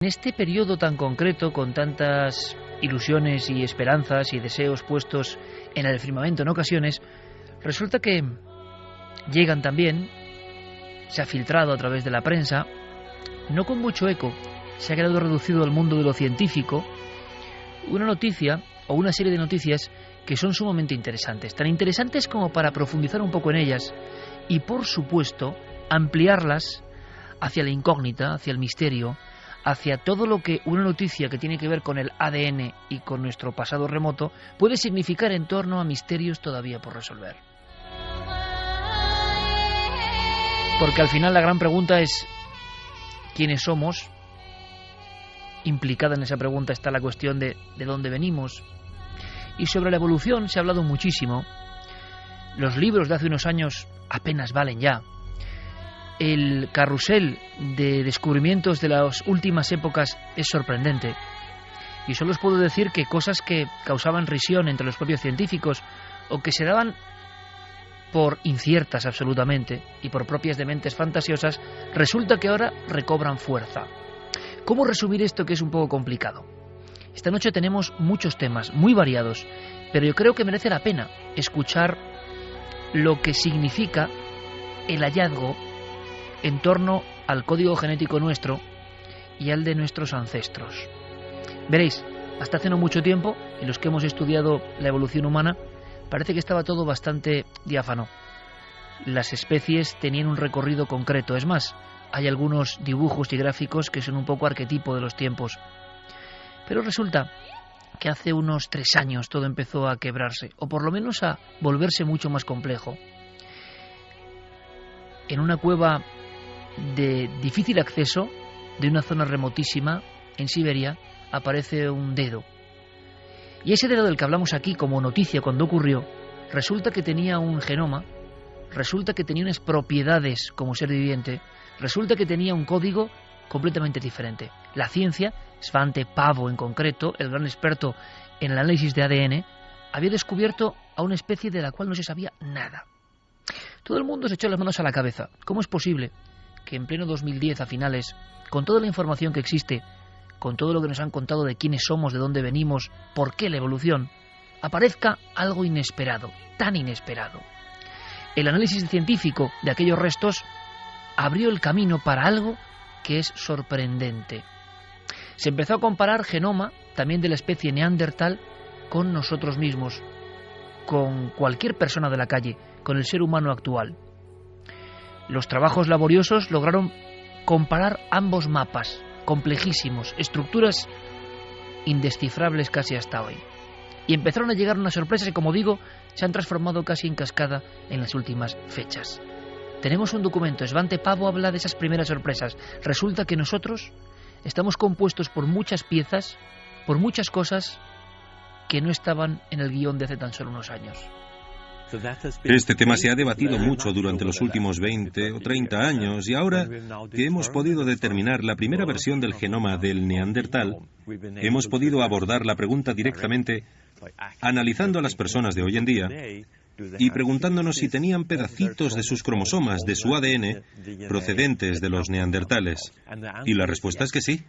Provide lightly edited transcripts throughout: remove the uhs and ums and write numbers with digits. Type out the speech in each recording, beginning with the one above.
En este periodo tan concreto, con tantas ilusiones y esperanzas y deseos puestos en el firmamento en ocasiones, resulta que llegan también, se ha filtrado a través de la prensa, no con mucho eco, se ha quedado reducido al mundo de lo científico, una noticia o una serie de noticias que son sumamente interesantes, tan interesantes como para profundizar un poco en ellas y, por supuesto, ampliarlas hacia la incógnita, hacia el misterio, hacia todo lo que una noticia que tiene que ver con el ADN y con nuestro pasado remoto puede significar en torno a misterios todavía por resolver. Porque al final la gran pregunta es ¿quiénes somos? Implicada en esa pregunta está la cuestión de dónde venimos. Y sobre la evolución se ha hablado muchísimo. Los libros de hace unos años apenas valen ya. El carrusel de descubrimientos de las últimas épocas es sorprendente. Y solo os puedo decir que cosas que causaban risión entre los propios científicos o que se daban por inciertas absolutamente y por propias de mentes fantasiosas, resulta que ahora recobran fuerza. ¿Cómo resumir esto, que es un poco complicado? Esta noche tenemos muchos temas muy variados, pero yo creo que merece la pena escuchar lo que significa el hallazgo en torno al código genético nuestro y al de nuestros ancestros. Veréis, hasta hace no mucho tiempo, en los que hemos estudiado la evolución humana, parece que estaba todo bastante diáfano. Las especies tenían un recorrido concreto. Es más, hay algunos dibujos y gráficos que son un poco arquetipo de los tiempos. Pero resulta que hace unos 3 años todo empezó a quebrarse, o por lo menos a volverse mucho más complejo. En una cueva de difícil acceso, de una zona remotísima, en Siberia, aparece un dedo. Y ese dedo del que hablamos aquí como noticia cuando ocurrió, resulta que tenía un genoma, resulta que tenía unas propiedades como ser viviente, resulta que tenía un código completamente diferente. La ciencia, Svante Pääbo en concreto, el gran experto en el análisis de ADN, había descubierto a una especie de la cual no se sabía nada. Todo el mundo se echó las manos a la cabeza. ¿Cómo es posible que en pleno 2010, a finales, con toda la información que existe, con todo lo que nos han contado de quiénes somos, de dónde venimos, por qué la evolución, aparezca algo inesperado, tan inesperado? El análisis científico de aquellos restos abrió el camino para algo que es sorprendente. Se empezó a comparar genoma, también de la especie Neandertal, con nosotros mismos, con cualquier persona de la calle, con el ser humano actual. Los trabajos laboriosos lograron comparar ambos mapas, complejísimos, estructuras indescifrables casi hasta hoy. Y empezaron a llegar unas sorpresas que, como digo, se han transformado casi en cascada en las últimas fechas. Tenemos un documento, Svante Pääbo habla de esas primeras sorpresas. Resulta que nosotros estamos compuestos por muchas piezas, por muchas cosas que no estaban en el guión de hace tan solo unos años. Este tema se ha debatido mucho durante los últimos 20 o 30 años y ahora que hemos podido determinar la primera versión del genoma del Neandertal, hemos podido abordar la pregunta directamente analizando a las personas de hoy en día y preguntándonos si tenían pedacitos de sus cromosomas, de su ADN, procedentes de los neandertales. Y la respuesta es que sí.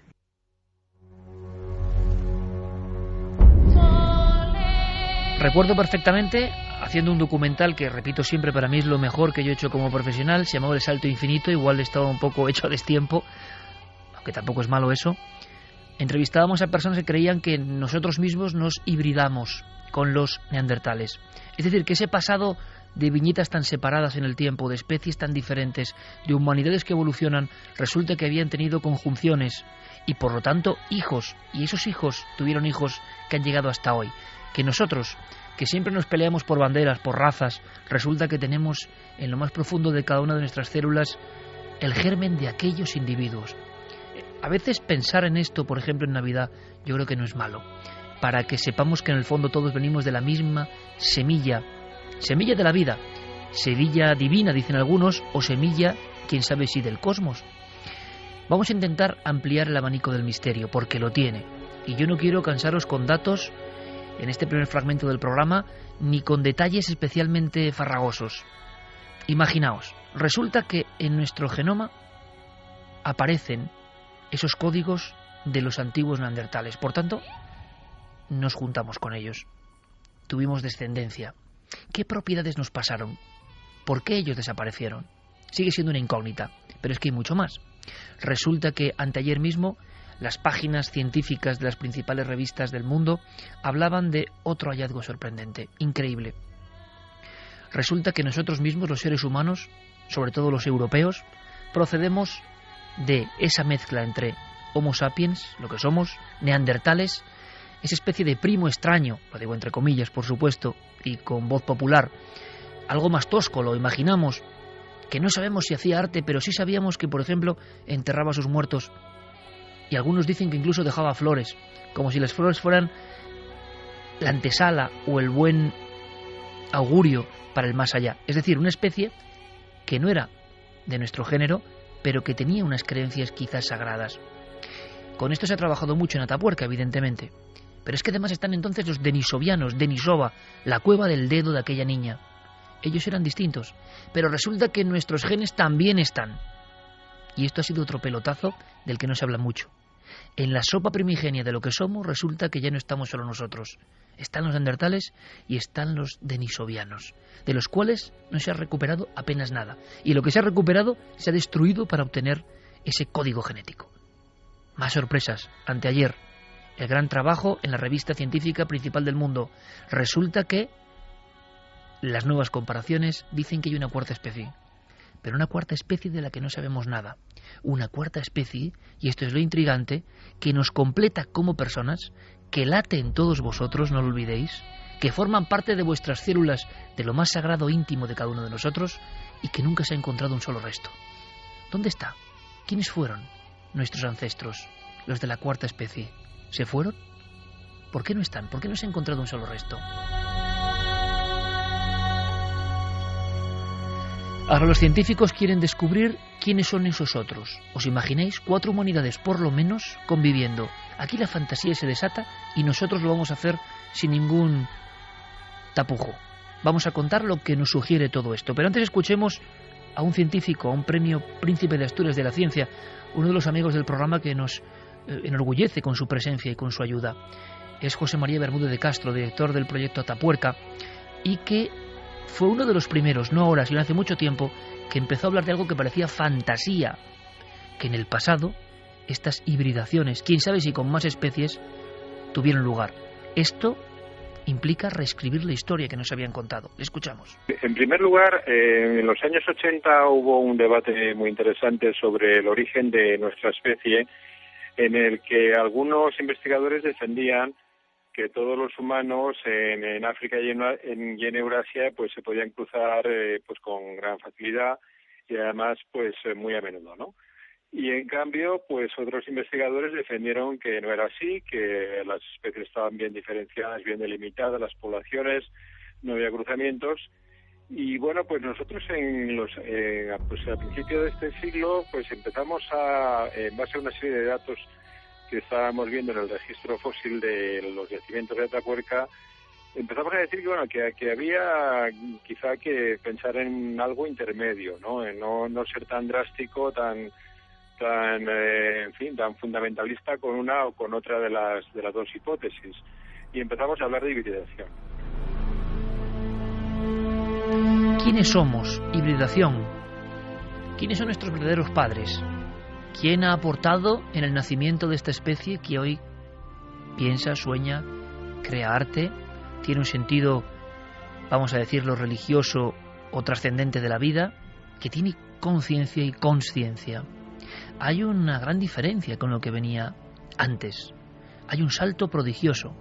Recuerdo perfectamente haciendo un documental que, repito siempre, para mí es lo mejor que yo he hecho como profesional, se llamaba El Salto Infinito, igual estaba un poco hecho a destiempo, aunque tampoco es malo eso. Entrevistábamos a personas que creían que nosotros mismos nos hibridamos con los neandertales. Es decir, que ese pasado de viñetas tan separadas en el tiempo, de especies tan diferentes, de humanidades que evolucionan, resulta que habían tenido conjunciones y por lo tanto hijos, y esos hijos tuvieron hijos que han llegado hasta hoy. Que nosotros, que siempre nos peleamos por banderas, por razas, resulta que tenemos en lo más profundo de cada una de nuestras células el germen de aquellos individuos. A veces pensar en esto, por ejemplo en Navidad, yo creo que no es malo, para que sepamos que en el fondo todos venimos de la misma semilla, semilla de la vida, semilla divina, dicen algunos, o semilla, quién sabe si del cosmos. Vamos a intentar ampliar el abanico del misterio, porque lo tiene, y yo no quiero cansaros con datos en este primer fragmento del programa, ni con detalles especialmente farragosos. Imaginaos, resulta que en nuestro genoma aparecen esos códigos de los antiguos neandertales. Por tanto, nos juntamos con ellos. Tuvimos descendencia. ¿Qué propiedades nos pasaron? ¿Por qué ellos desaparecieron? Sigue siendo una incógnita, pero es que hay mucho más. Resulta que anteayer mismo las páginas científicas de las principales revistas del mundo hablaban de otro hallazgo sorprendente, increíble. Resulta que nosotros mismos, los seres humanos, sobre todo los europeos, procedemos de esa mezcla entre Homo sapiens, lo que somos, neandertales, esa especie de primo extraño, lo digo entre comillas, por supuesto, y con voz popular, algo más tosco, lo imaginamos, que no sabemos si hacía arte, pero sí sabíamos que, por ejemplo, enterraba a sus muertos, y algunos dicen que incluso dejaba flores, como si las flores fueran la antesala o el buen augurio para el más allá. Es decir, una especie que no era de nuestro género, pero que tenía unas creencias quizás sagradas. Con esto se ha trabajado mucho en Atapuerca, evidentemente. Pero es que además están entonces los denisovianos, Denisova, la cueva del dedo de aquella niña. Ellos eran distintos, pero resulta que nuestros genes también están. Y esto ha sido otro pelotazo del que no se habla mucho. En la sopa primigenia de lo que somos, resulta que ya no estamos solo nosotros. Están los neandertales y están los denisovianos, de los cuales no se ha recuperado apenas nada. Y lo que se ha recuperado se ha destruido para obtener ese código genético. Más sorpresas. Anteayer, el gran trabajo en la revista científica principal del mundo. Resulta que las nuevas comparaciones dicen que hay una cuarta especie. Pero una cuarta especie de la que no sabemos nada. Una cuarta especie, y esto es lo intrigante, que nos completa como personas, que late en todos vosotros, no lo olvidéis, que forman parte de vuestras células, de lo más sagrado íntimo de cada uno de nosotros, y que nunca se ha encontrado un solo resto. ¿Dónde está? ¿Quiénes fueron nuestros ancestros, los de la cuarta especie? ¿Se fueron? ¿Por qué no están? ¿Por qué no se ha encontrado un solo resto? Ahora los científicos quieren descubrir quiénes son esos otros. ¿Os imagináis? 4 humanidades por lo menos conviviendo. Aquí la fantasía se desata y nosotros lo vamos a hacer sin ningún tapujo. Vamos a contar lo que nos sugiere todo esto. Pero antes escuchemos a un científico, a un premio Príncipe de Asturias de la Ciencia, uno de los amigos del programa que nos enorgullece con su presencia y con su ayuda. Es José María Bermúdez de Castro, director del proyecto Atapuerca, y que fue uno de los primeros, no ahora, sino hace mucho tiempo, que empezó a hablar de algo que parecía fantasía, que en el pasado estas hibridaciones, quién sabe si con más especies, tuvieron lugar. Esto implica reescribir la historia que nos habían contado. Le escuchamos. En primer lugar, en los años 80 hubo un debate muy interesante sobre el origen de nuestra especie, en el que algunos investigadores defendían que todos los humanos en África y en Eurasia pues se podían cruzar pues con gran facilidad y además pues muy a menudo, ¿no? Y en cambio pues otros investigadores defendieron que no era así, que las especies estaban bien diferenciadas, bien delimitadas, las poblaciones, no había cruzamientos. Y bueno, pues nosotros pues a principios de este siglo pues empezamos en base a una serie de datos que estábamos viendo en el registro fósil de los yacimientos de Atapuerca, empezamos a decir que bueno, que había quizá que pensar en algo intermedio, ¿no? En no ser tan drástico, tan fundamentalista con una o con otra de las dos hipótesis. Y empezamos a hablar de hibridación. ¿Quiénes somos? Hibridación. ¿Quiénes son nuestros verdaderos padres? ¿Quién ha aportado en el nacimiento de esta especie que hoy piensa, sueña, crea arte, tiene un sentido, vamos a decirlo, religioso o trascendente de la vida, que tiene conciencia y consciencia? Hay una gran diferencia con lo que venía antes. Hay un salto prodigioso.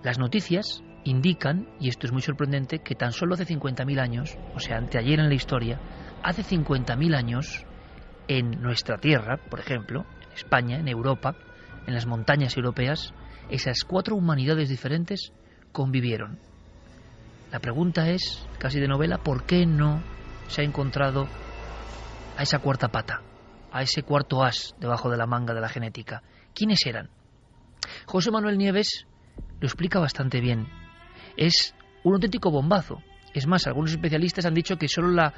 Las noticias indican, y esto es muy sorprendente, que tan solo hace 50.000 años, o sea, anteayer en la historia, hace 50.000 años, en nuestra tierra, por ejemplo, en España, en Europa, en las montañas europeas, esas 4 humanidades diferentes convivieron. La pregunta es, casi de novela, ¿por qué no se ha encontrado a esa cuarta pata, a ese cuarto as debajo de la manga de la genética? ¿Quiénes eran? José Manuel Nieves lo explica bastante bien. Es un auténtico bombazo. Es más, algunos especialistas han dicho que solo la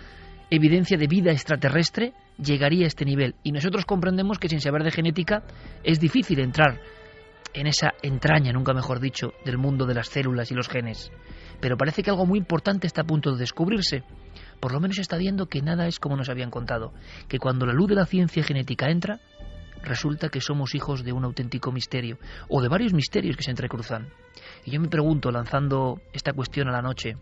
evidencia de vida extraterrestre llegaría a este nivel. Y nosotros comprendemos que sin saber de genética es difícil entrar en esa entraña, nunca mejor dicho, del mundo de las células y los genes. Pero parece que algo muy importante está a punto de descubrirse. Por lo menos se está viendo que nada es como nos habían contado, que cuando la luz de la ciencia genética entra, resulta que somos hijos de un auténtico misterio, o de varios misterios que se entrecruzan. Y yo me pregunto, lanzando esta cuestión a la noche,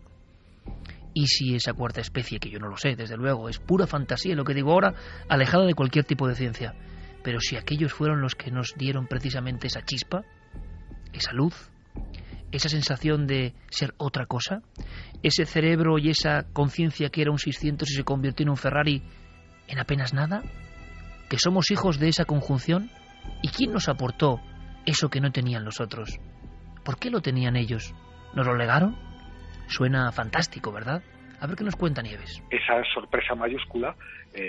¿y si esa cuarta especie, que yo no lo sé, desde luego, es pura fantasía, lo que digo ahora, alejada de cualquier tipo de ciencia, pero si aquellos fueron los que nos dieron precisamente esa chispa, esa luz, esa sensación de ser otra cosa, ese cerebro y esa conciencia que era un 600 y se convirtió en un Ferrari en apenas nada, que somos hijos de esa conjunción? ¿Y quién nos aportó eso que no tenían los otros? ¿Por qué lo tenían ellos? ¿Nos lo legaron? Suena fantástico, ¿verdad? A ver qué nos cuenta Nieves. Esa sorpresa mayúscula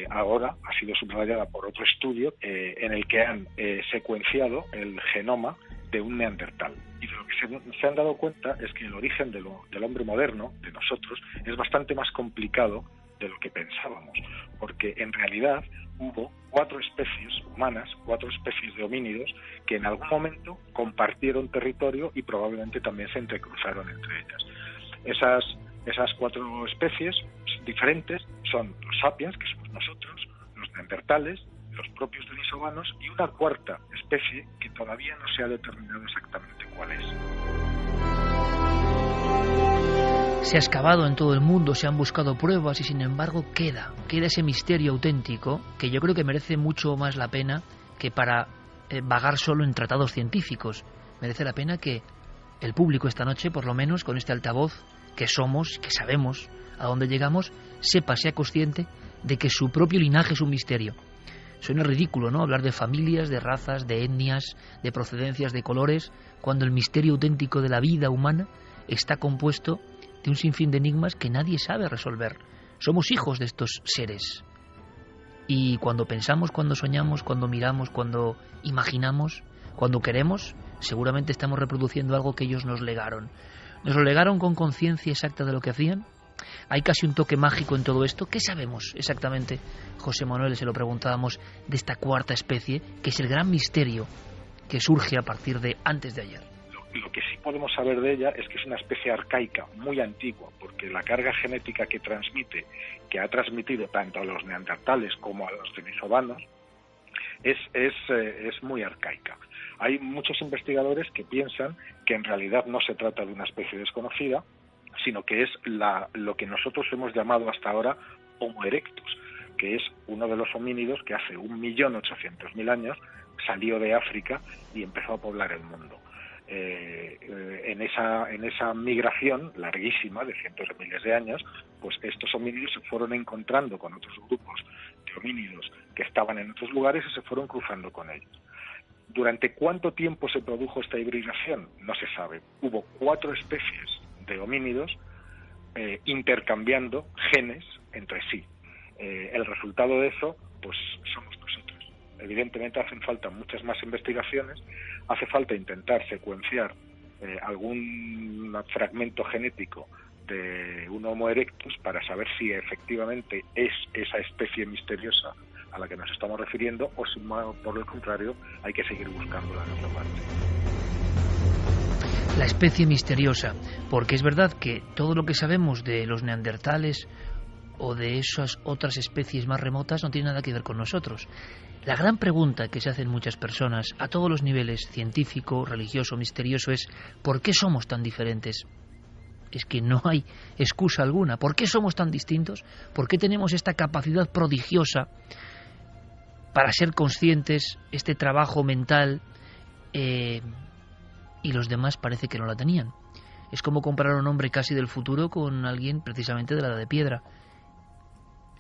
ahora ha sido subrayada por otro estudio en el que han secuenciado el genoma de un neandertal. Y de lo que se han dado cuenta es que el origen del hombre moderno, de nosotros, es bastante más complicado de lo que pensábamos, porque en realidad hubo 4 especies humanas, 4 especies de homínidos, que en algún momento compartieron territorio y probablemente también se entrecruzaron entre ellas. Esas 4 especies diferentes son los sapiens, que somos nosotros, los neandertales, los propios denisovanos y una cuarta especie que todavía no se ha determinado exactamente cuál es. Se ha excavado en todo el mundo, se han buscado pruebas y sin embargo queda ese misterio auténtico que yo creo que merece mucho más la pena que para vagar solo en tratados científicos. Merece la pena que el público esta noche, por lo menos con este altavoz que somos, que sabemos a dónde llegamos, sea consciente de que su propio linaje es un misterio. Suena ridículo, ¿no?, hablar de familias, de razas, de etnias, de procedencias, de colores, cuando el misterio auténtico de la vida humana está compuesto de un sinfín de enigmas que nadie sabe resolver. Somos hijos de estos seres. Y cuando pensamos, cuando soñamos, cuando miramos, cuando imaginamos, cuando queremos, seguramente estamos reproduciendo algo que ellos nos legaron. ¿Nos lo legaron con conciencia exacta de lo que hacían? ¿Hay casi un toque mágico en todo esto? ¿Qué sabemos exactamente, José Manuel, se lo preguntábamos, de esta cuarta especie, que es el gran misterio que surge a partir de antes de ayer? Lo que sí podemos saber de ella es que es una especie arcaica, muy antigua, porque la carga genética que transmite, que ha transmitido tanto a los neandertales como a los denisovanos, es muy arcaica. Hay muchos investigadores que piensan que en realidad no se trata de una especie desconocida, sino que es lo que nosotros hemos llamado hasta ahora Homo erectus, que es uno de los homínidos que hace 1.800.000 años salió de África y empezó a poblar el mundo. En esa migración larguísima de cientos de miles de años, pues estos homínidos se fueron encontrando con otros grupos de homínidos que estaban en otros lugares y se fueron cruzando con ellos. ¿Durante cuánto tiempo se produjo esta hibridación? No se sabe. Hubo 4 especies de homínidos intercambiando genes entre sí. El resultado de eso, pues somos nosotros. Evidentemente hacen falta muchas más investigaciones, hace falta intentar secuenciar algún fragmento genético de un Homo erectus para saber si efectivamente es esa especie misteriosa a la que nos estamos refiriendo o si por el contrario hay que seguir buscándola en otra parte. La especie misteriosa, porque es verdad que todo lo que sabemos de los neandertales o de esas otras especies más remotas no tiene nada que ver con nosotros. La gran pregunta que se hacen muchas personas a todos los niveles, científico, religioso, misterioso, es ¿por qué somos tan diferentes? Es que no hay excusa alguna. ¿Por qué somos tan distintos? ¿Por qué tenemos esta capacidad prodigiosa para ser conscientes, este trabajo mental, y los demás parece que no la tenían? Es como comparar a un hombre casi del futuro con alguien precisamente de la edad de piedra.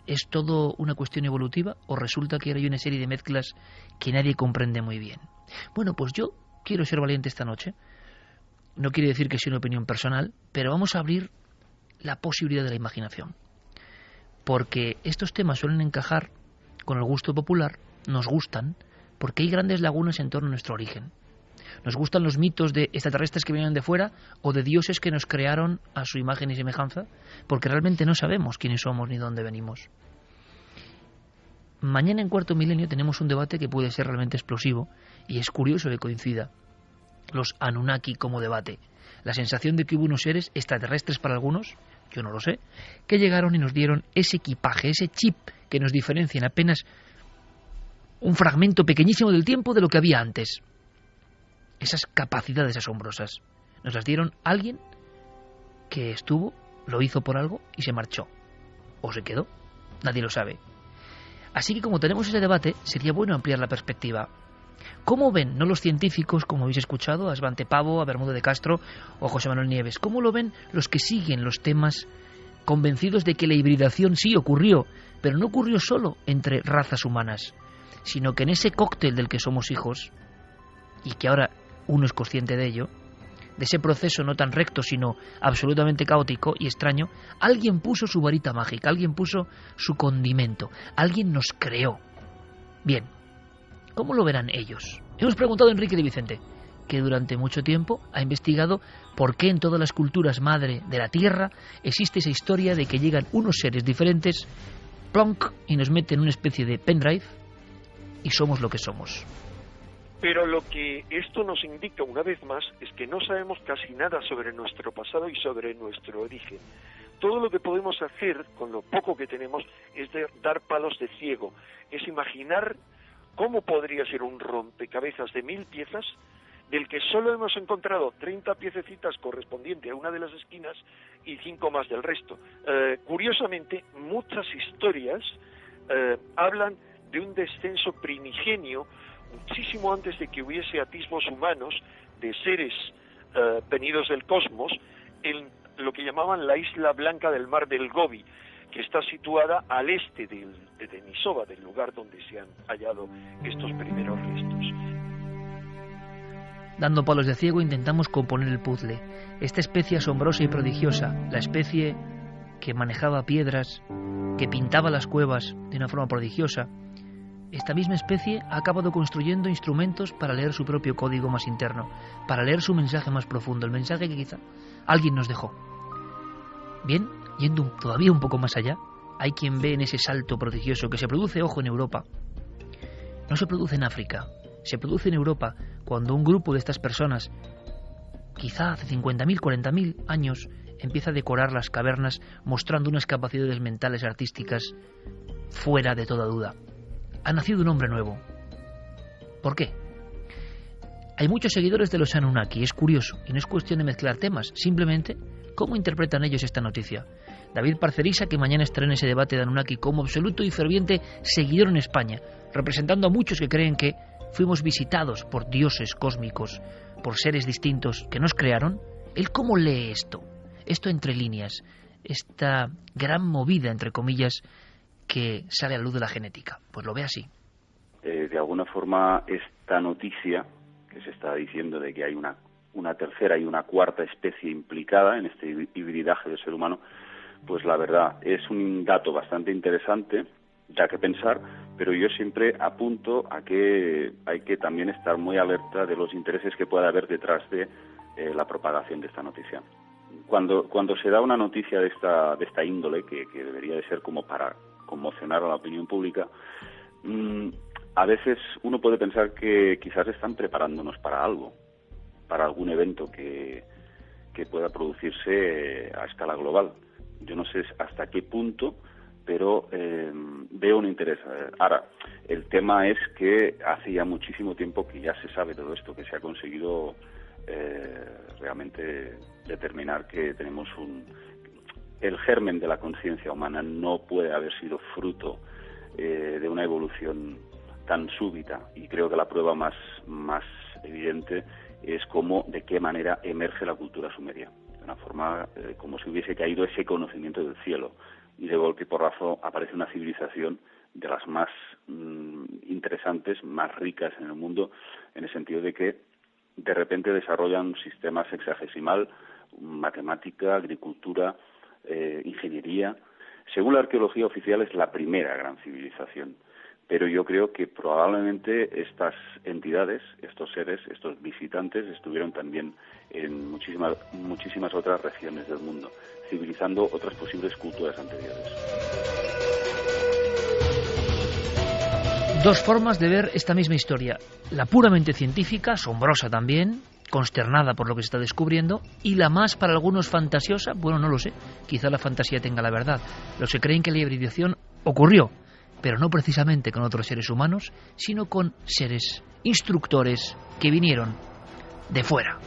¿Es todo una cuestión evolutiva o resulta que hay una serie de mezclas que nadie comprende muy bien? Bueno, pues yo quiero ser valiente esta noche. No quiere decir que sea una opinión personal, pero vamos a abrir la posibilidad de la imaginación. Porque estos temas suelen encajar con el gusto popular, nos gustan, porque hay grandes lagunas en torno a nuestro origen. Nos gustan los mitos de extraterrestres que vienen de fuera o de dioses que nos crearon a su imagen y semejanza, porque realmente no sabemos quiénes somos ni dónde venimos. mañana en Cuarto Milenio tenemos un debate que puede ser realmente explosivo, y es curioso que coincida los Anunnaki como debate. La sensación de que hubo unos seres extraterrestres para algunos, yo no lo sé, que llegaron y nos dieron ese equipaje, ese chip que nos diferencia en apenas un fragmento pequeñísimo del tiempo de lo que había antes. Esas capacidades asombrosas nos las dieron alguien que estuvo, lo hizo por algo y se marchó. ¿O se quedó? Nadie lo sabe. Así que como tenemos ese debate, sería bueno ampliar la perspectiva. ¿Cómo ven, no los científicos, como habéis escuchado, a Svante Pavo, a Bermúdez de Castro o a José Manuel Nieves? ¿Cómo lo ven los que siguen los temas convencidos de que la hibridación sí ocurrió, pero no ocurrió solo entre razas humanas, sino que en ese cóctel del que somos hijos, y que ahora uno es consciente de ello, de ese proceso no tan recto, sino absolutamente caótico y extraño, alguien puso su varita mágica, alguien puso su condimento, alguien nos creó? Bien, ¿cómo lo verán ellos? Hemos preguntado a Enrique de Vicente, que durante mucho tiempo ha investigado por qué en todas las culturas madre de la Tierra existe esa historia de que llegan unos seres diferentes, plonk, y nos meten en una especie de pendrive, y somos lo que somos. Pero lo que esto nos indica una vez más es que no sabemos casi nada sobre nuestro pasado y sobre nuestro origen. Todo lo que podemos hacer con lo poco que tenemos es dar palos de ciego, es imaginar cómo podría ser un rompecabezas de 1000 piezas del que solo hemos encontrado 30 piececitas correspondientes a una de las esquinas y 5 más del resto. Curiosamente, muchas historias hablan de un descenso primigenio muchísimo antes de que hubiese atisbos humanos de seres venidos del cosmos en lo que llamaban la isla blanca del mar del Gobi, que está situada al este de Denisova, del lugar donde se han hallado estos primeros restos. Dando palos de ciego intentamos componer el puzzle. Esta especie asombrosa y prodigiosa, la especie que manejaba piedras, que pintaba las cuevas de una forma prodigiosa, esta misma especie ha acabado construyendo instrumentos para leer su propio código más interno, para leer su mensaje más profundo, el mensaje que quizá alguien nos dejó. Bien, yendo todavía un poco más allá, hay quien ve en ese salto prodigioso que se produce, ojo, en Europa. No se produce en África, se produce en Europa cuando un grupo de estas personas, quizá hace 50.000, 40.000 años, empieza a decorar las cavernas mostrando unas capacidades mentales artísticas fuera de toda duda. Ha nacido un hombre nuevo. ¿Por qué? Hay muchos seguidores de los Anunnaki, es curioso, y no es cuestión de mezclar temas, simplemente cómo interpretan ellos esta noticia. David Parcerisa, que mañana estará en ese debate de Anunnaki como absoluto y ferviente seguidor en España, representando a muchos que creen que fuimos visitados por dioses cósmicos, por seres distintos que nos crearon. ¿Él cómo lee esto? Esto entre líneas, esta gran movida, entre comillas, que sale a la luz de la genética. Pues lo ve así. De alguna forma, esta noticia que se está diciendo de que hay una tercera y una cuarta especie implicada en este hibridaje del ser humano, pues la verdad es un dato bastante interesante, da que pensar, pero yo siempre apunto a que hay que también estar muy alerta de los intereses que pueda haber detrás de la propagación de esta noticia. Cuando se da una noticia de esta índole, que debería de ser como para conmocionar a la opinión pública, a veces uno puede pensar que quizás están preparándonos para algo, para algún evento que pueda producirse a escala global. Yo no sé hasta qué punto, pero veo un interés. Ahora, el tema es que hace ya muchísimo tiempo que ya se sabe todo esto, que se ha conseguido realmente determinar que tenemos el germen de la conciencia humana no puede haber sido fruto de una evolución tan súbita, y creo que la prueba más evidente es de qué manera emerge la cultura sumeria, de una forma como si hubiese caído ese conocimiento del cielo, y de golpe y porrazo aparece una civilización de las más interesantes, más ricas en el mundo, en el sentido de que de repente desarrollan un sistema sexagesimal, matemática, agricultura, ingeniería. Según la arqueología oficial es la primera gran civilización, pero yo creo que probablemente estas entidades, estos seres, estos visitantes estuvieron también en muchísimas otras regiones del mundo, civilizando otras posibles culturas anteriores. Dos formas de ver esta misma historia. La puramente científica, asombrosa también, consternada por lo que se está descubriendo, y la más para algunos fantasiosa, bueno, no lo sé, quizá la fantasía tenga la verdad. Los que creen que la hibridación ocurrió, pero no precisamente con otros seres humanos, sino con seres instructores que vinieron de fuera.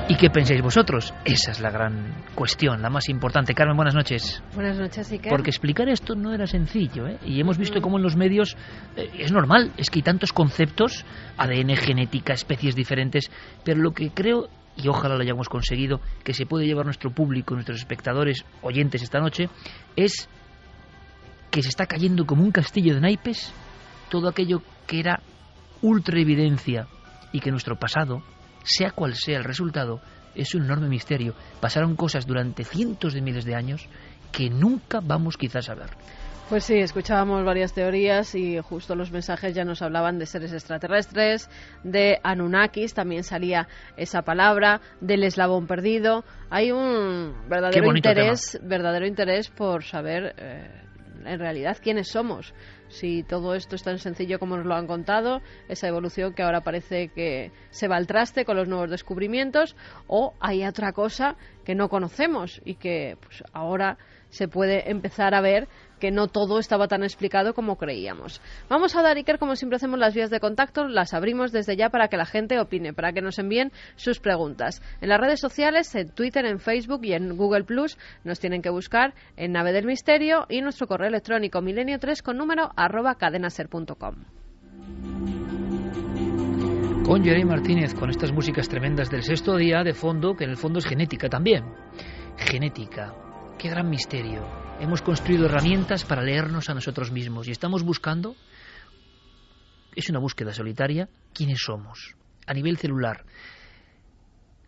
¿Y qué pensáis vosotros? Esa es la gran cuestión, la más importante. Carmen, buenas noches. Buenas noches, Iker. Porque explicar esto no era sencillo, ¿eh? Y hemos visto cómo en los medios es normal, es que hay tantos conceptos, ADN, genética, especies diferentes, pero lo que creo, y ojalá lo hayamos conseguido, que se puede llevar nuestro público, nuestros espectadores, oyentes esta noche, es que se está cayendo como un castillo de naipes todo aquello que era ultra evidencia y que nuestro pasado, sea cual sea el resultado, es un enorme misterio. Pasaron cosas durante cientos de miles de años que nunca vamos quizás a ver. Pues sí, escuchábamos varias teorías y justo los mensajes ya nos hablaban de seres extraterrestres, de Anunnakis, también salía esa palabra, del eslabón perdido. Hay un verdadero interés por saber en realidad quiénes somos. Si todo esto es tan sencillo como nos lo han contado, esa evolución que ahora parece que se va al traste con los nuevos descubrimientos, o hay otra cosa que no conocemos y que pues ahora se puede empezar a ver que no todo estaba tan explicado como creíamos. Vamos a dar, Iker, como siempre hacemos, las vías de contacto, las abrimos desde ya para que la gente opine, para que nos envíen sus preguntas. En las redes sociales, en Twitter, en Facebook y en Google Plus, nos tienen que buscar en Nave del Misterio, y nuestro correo electrónico milenio3 con número @cadenaser.com. Con Jeremy Martínez, con estas músicas tremendas del sexto día de fondo, que en el fondo es genética también. Genética. Qué gran misterio. Hemos construido herramientas para leernos a nosotros mismos y estamos buscando, es una búsqueda solitaria, quiénes somos, a nivel celular.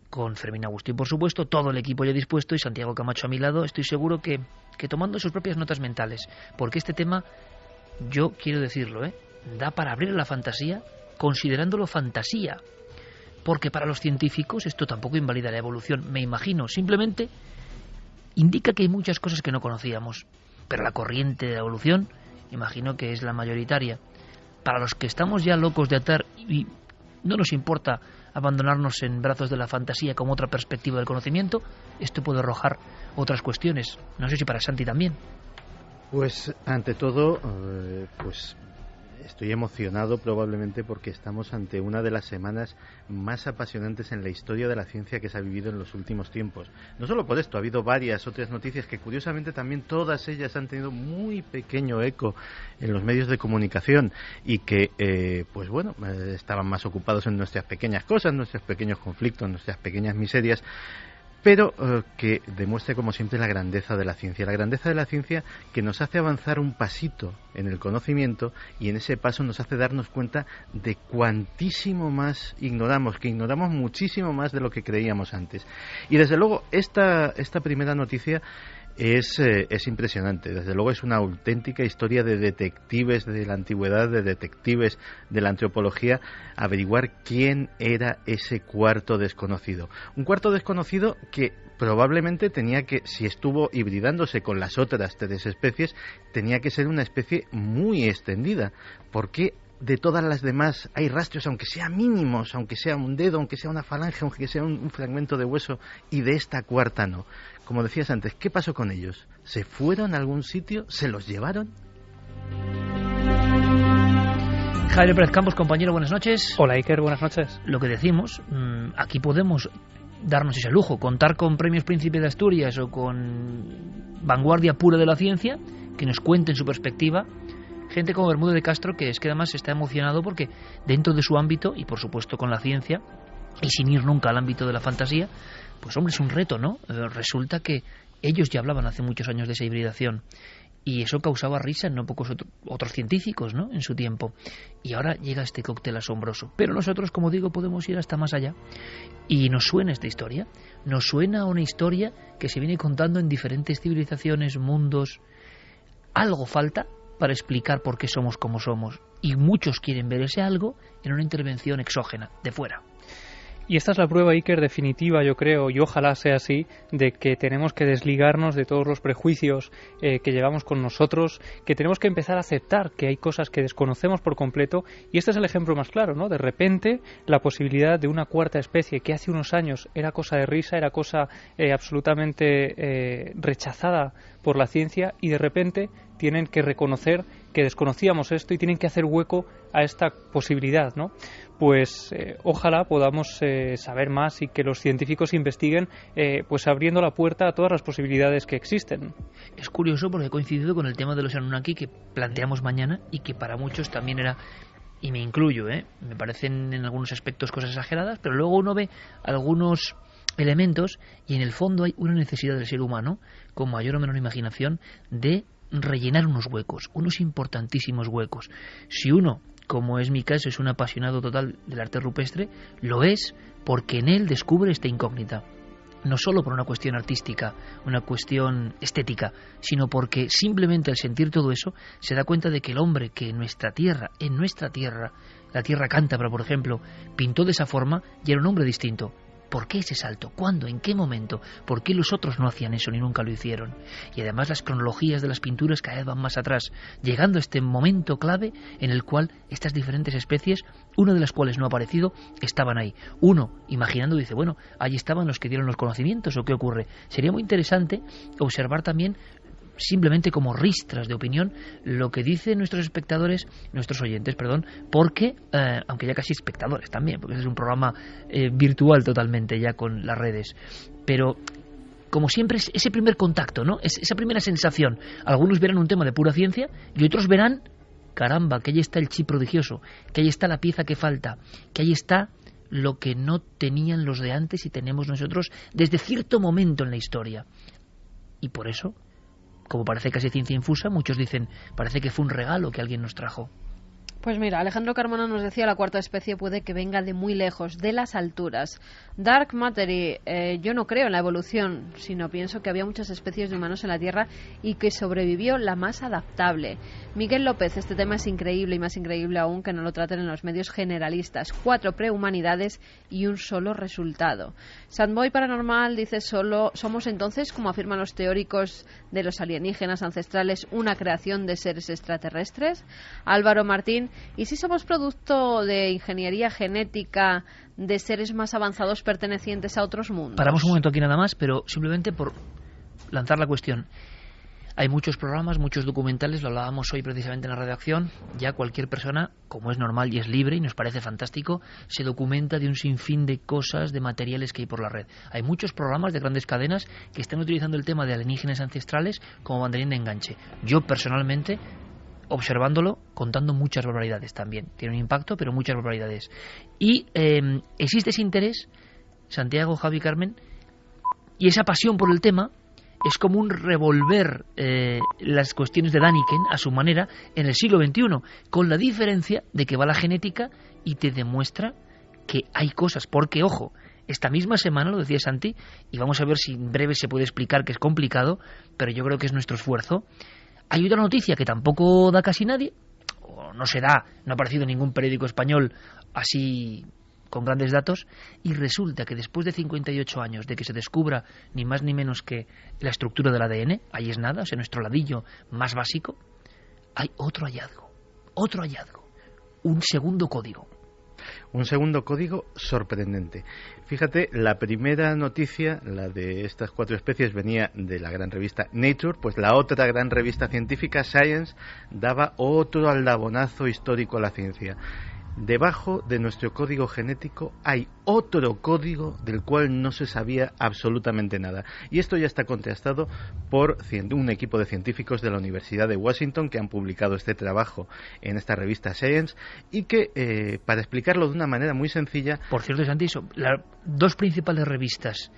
Con Fermín Agustín, por supuesto, todo el equipo ya dispuesto, y Santiago Camacho a mi lado, estoy seguro que tomando sus propias notas mentales, porque este tema, yo quiero decirlo, da para abrir la fantasía, considerándolo fantasía, porque para los científicos esto tampoco invalida la evolución, me imagino, simplemente indica que hay muchas cosas que no conocíamos, pero la corriente de la evolución, imagino que es la mayoritaria. Para los que estamos ya locos de atar y no nos importa abandonarnos en brazos de la fantasía como otra perspectiva del conocimiento, esto puede arrojar otras cuestiones. No sé si para Santi también. Pues ante todo, pues estoy emocionado probablemente porque estamos ante una de las semanas más apasionantes en la historia de la ciencia que se ha vivido en los últimos tiempos. No solo por esto, ha habido varias otras noticias que curiosamente también todas ellas han tenido muy pequeño eco en los medios de comunicación y que, pues bueno, estaban más ocupados en nuestras pequeñas cosas, nuestros pequeños conflictos, nuestras pequeñas miserias, pero que demuestra como siempre la grandeza de la ciencia que nos hace avanzar un pasito en el conocimiento, y en ese paso nos hace darnos cuenta de cuantísimo más ignoramos, que ignoramos muchísimo más de lo que creíamos antes. Y desde luego esta primera noticia es impresionante. Desde luego es una auténtica historia de detectives de la antigüedad, de detectives de la antropología, averiguar quién era ese cuarto desconocido. Un cuarto desconocido que probablemente tenía que, si estuvo hibridándose con las otras tres especies, tenía que ser una especie muy extendida, porque de todas las demás hay rastros, aunque sean mínimos, aunque sea un dedo, aunque sea una falange, aunque sea un fragmento de hueso, y de esta cuarta no. Como decías antes, ¿qué pasó con ellos? ¿Se fueron a algún sitio? ¿Se los llevaron? Javier Pérez Campos, compañero, buenas noches. Hola, Iker, buenas noches. Lo que decimos, aquí podemos darnos ese lujo, contar con premios Príncipe de Asturias o con vanguardia pura de la ciencia, que nos cuenten su perspectiva. Gente como Bermúdez de Castro, que es que además está emocionado porque dentro de su ámbito, y por supuesto con la ciencia, y sin ir nunca al ámbito de la fantasía, pues hombre, es un reto, ¿no? Resulta que ellos ya hablaban hace muchos años de esa hibridación, y eso causaba risa en no pocos otros científicos, ¿no?, en su tiempo. Y ahora llega este cóctel asombroso. Pero nosotros, como digo, podemos ir hasta más allá. Y nos suena esta historia. Nos suena a una historia que se viene contando en diferentes civilizaciones, mundos. Algo falta para explicar por qué somos como somos, y muchos quieren ver ese algo en una intervención exógena, de fuera. Y esta es la prueba, Iker, definitiva, yo creo, y ojalá sea así, de que tenemos que desligarnos de todos los prejuicios que llevamos con nosotros, que tenemos que empezar a aceptar que hay cosas que desconocemos por completo, y este es el ejemplo más claro, ¿no? De repente, la posibilidad de una cuarta especie que hace unos años era cosa de risa, era cosa absolutamente rechazada por la ciencia, y de repente tienen que reconocer que desconocíamos esto y tienen que hacer hueco a esta posibilidad, ¿no? Pues ojalá podamos saber más y que los científicos investiguen, pues abriendo la puerta a todas las posibilidades que existen. Es curioso porque he coincidido con el tema de los Anunnaki que planteamos mañana y que para muchos también era, y me incluyo, me parecen en algunos aspectos cosas exageradas, pero luego uno ve algunos elementos y en el fondo hay una necesidad del ser humano, con mayor o menor imaginación, de rellenar unos huecos, unos importantísimos huecos. Si uno, como es mi caso, es un apasionado total del arte rupestre, lo es porque en él descubre esta incógnita. No solo por una cuestión artística, una cuestión estética, sino porque simplemente al sentir todo eso se da cuenta de que el hombre que en nuestra tierra, la tierra cántabra, por ejemplo, pintó de esa forma, y era un hombre distinto. ¿Por qué ese salto? ¿Cuándo? ¿En qué momento? ¿Por qué los otros no hacían eso ni nunca lo hicieron? Y además las cronologías de las pinturas cada vez van más atrás, llegando a este momento clave en el cual estas diferentes especies, una de las cuales no ha aparecido, estaban ahí. Uno, imaginando, dice, bueno, ahí estaban los que dieron los conocimientos, ¿o qué ocurre? Sería muy interesante observar también, simplemente como ristras de opinión, lo que dicen nuestros oyentes, porque, aunque ya casi espectadores también, porque es un programa virtual totalmente ya con las redes, pero como siempre es ese primer contacto, ¿no? Es esa primera sensación. Algunos verán un tema de pura ciencia y otros verán, caramba, que ahí está el chip prodigioso, que ahí está la pieza que falta, que ahí está lo que no tenían los de antes y tenemos nosotros desde cierto momento en la historia. Y por eso, como parece casi ciencia infusa, muchos dicen, parece que fue un regalo que alguien nos trajo. Pues mira, Alejandro Carmona nos decía, la cuarta especie puede que venga de muy lejos, de las alturas. Dark Matery, yo no creo en la evolución, sino pienso que había muchas especies de humanos en la Tierra y que sobrevivió la más adaptable. Miguel López, este tema es increíble y más increíble aún que no lo traten en los medios generalistas. 4 prehumanidades y un solo resultado. Sandboy Paranormal dice, somos entonces, como afirman los teóricos de los alienígenas ancestrales, una creación de seres extraterrestres. Álvaro Martín, ¿y si somos producto de ingeniería genética de seres más avanzados pertenecientes a otros mundos? Paramos un momento aquí nada más, pero simplemente por lanzar la cuestión. Hay muchos programas, muchos documentales, lo hablábamos hoy precisamente en la redacción. Ya cualquier persona, como es normal y es libre y nos parece fantástico, se documenta de un sinfín de cosas, de materiales que hay por la red. Hay muchos programas de grandes cadenas que están utilizando el tema de alienígenas ancestrales como banderín de enganche. Yo personalmente, observándolo, contando muchas barbaridades también. Tiene un impacto, pero muchas barbaridades. Y existe ese interés, Santiago, Javi, Carmen, y esa pasión por el tema es como un revolver las cuestiones de Daniken a su manera en el siglo XXI, con la diferencia de que va la genética y te demuestra que hay cosas, porque, ojo, esta misma semana, lo decía Santi, y vamos a ver si en breve se puede explicar, que es complicado, pero yo creo que es nuestro esfuerzo. Hay otra noticia que tampoco da casi nadie, o no se da, no ha aparecido en ningún periódico español así con grandes datos, y resulta que después de 58 años de que se descubra ni más ni menos que la estructura del ADN, ahí es nada, o sea, nuestro ladillo más básico, hay otro hallazgo, un segundo código. Un segundo código sorprendente. Fíjate, la primera noticia, la de estas 4 especies, venía de la gran revista Nature, pues la otra gran revista científica, Science, daba otro aldabonazo histórico a la ciencia. Debajo de nuestro código genético hay otro código del cual no se sabía absolutamente nada. Y esto ya está contrastado por un equipo de científicos de la Universidad de Washington que han publicado este trabajo en esta revista Science y que, para explicarlo de una manera muy sencilla... Por cierto, Santi, las 2 principales revistas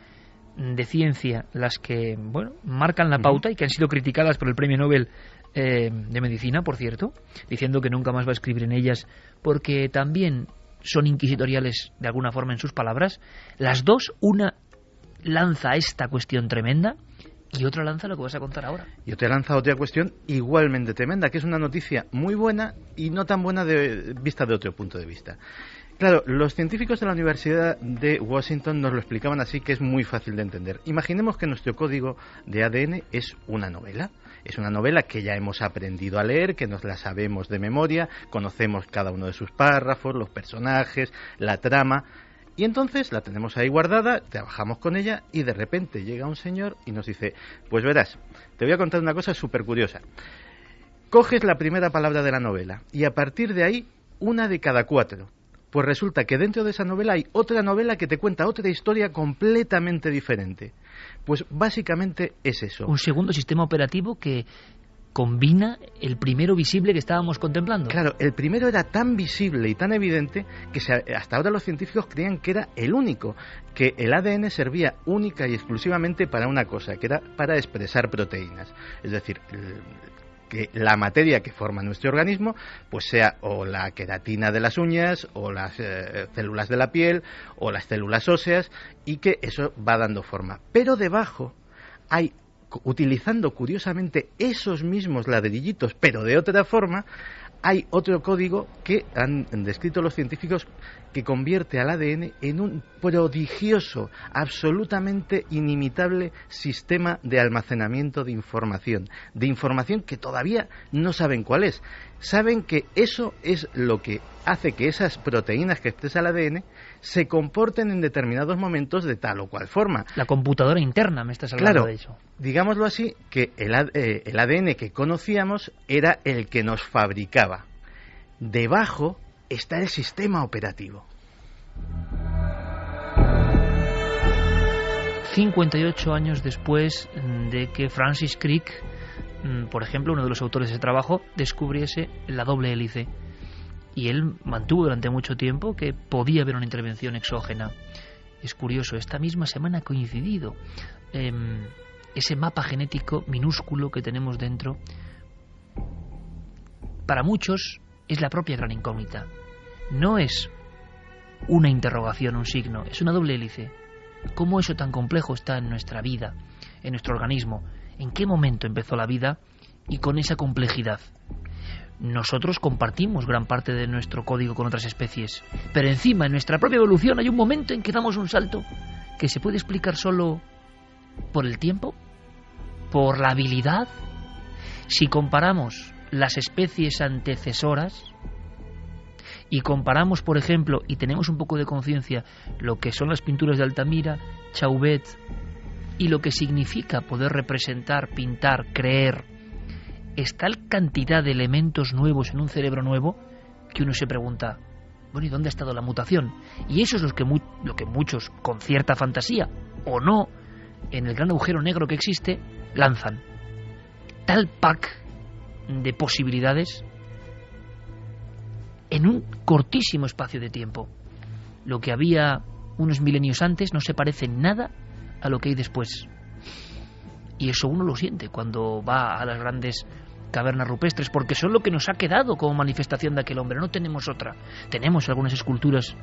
de ciencia, las que, bueno, marcan la pauta y que han sido criticadas por el Premio Nobel de Medicina, por cierto, diciendo que nunca más va a escribir en ellas porque también son inquisitoriales de alguna forma en sus palabras. Las 2, una lanza esta cuestión tremenda y otra lanza lo que vas a contar ahora. Y otra lanza otra cuestión igualmente tremenda, que es una noticia muy buena y no tan buena vista de otro punto de vista. Claro, los científicos de la Universidad de Washington nos lo explicaban así, que es muy fácil de entender. Imaginemos que nuestro código de ADN es una novela. Es una novela que ya hemos aprendido a leer, que nos la sabemos de memoria, conocemos cada uno de sus párrafos, los personajes, la trama, y entonces la tenemos ahí guardada, trabajamos con ella y de repente llega un señor y nos dice, pues verás, te voy a contar una cosa súper curiosa. Coges la primera palabra de la novela y a partir de ahí, una de cada 4. Pues resulta que dentro de esa novela hay otra novela que te cuenta otra historia completamente diferente. Pues básicamente es eso. Un segundo sistema operativo que combina el primero visible que estábamos contemplando. Claro, el primero era tan visible y tan evidente que hasta ahora los científicos creían que era el único, que el ADN servía única y exclusivamente para una cosa, que era para expresar proteínas. Es decir, que la materia que forma nuestro organismo pues sea o la queratina de las uñas o las células de la piel o las células óseas, y que eso va dando forma. Pero debajo hay, utilizando curiosamente esos mismos ladrillitos pero de otra forma, hay otro código que han descrito los científicos que convierte al ADN en un prodigioso, absolutamente inimitable sistema de almacenamiento de información que todavía no saben cuál es. Saben que eso es lo que hace que esas proteínas que expresa el ADN se comporten en determinados momentos de tal o cual forma. La computadora interna, me estás hablando de eso. Digámoslo así, que el ADN que conocíamos era el que nos fabricaba. Debajo está el sistema operativo. 58 años después de que Francis Crick, por ejemplo, uno de los autores de ese trabajo, descubriese la doble hélice. Y él mantuvo durante mucho tiempo que podía haber una intervención exógena. Es curioso, esta misma semana ha coincidido ese mapa genético minúsculo que tenemos dentro. Para muchos es la propia gran incógnita. No es una interrogación, un signo, es una doble hélice. ¿Cómo eso tan complejo está en nuestra vida, en nuestro organismo? ¿En qué momento empezó la vida y con esa complejidad? Nosotros compartimos gran parte de nuestro código con otras especies, pero encima en nuestra propia evolución hay un momento en que damos un salto que se puede explicar solo por el tiempo, por la habilidad. Si comparamos las especies antecesoras y comparamos, por ejemplo, y tenemos un poco de conciencia, lo que son las pinturas de Altamira, Chauvet, y lo que significa poder representar, pintar, creer, es tal cantidad de elementos nuevos en un cerebro nuevo que uno se pregunta, bueno, ¿y dónde ha estado la mutación? Y eso es lo que muchos, con cierta fantasía o no, en el gran agujero negro que existe, lanzan. Tal pack de posibilidades en un cortísimo espacio de tiempo. Lo que había unos milenios antes no se parece en nada a lo que hay después. Y eso uno lo siente cuando va a las grandes cavernas rupestres, porque son lo que nos ha quedado como manifestación de aquel hombre. No tenemos otra. Tenemos algunas esculturas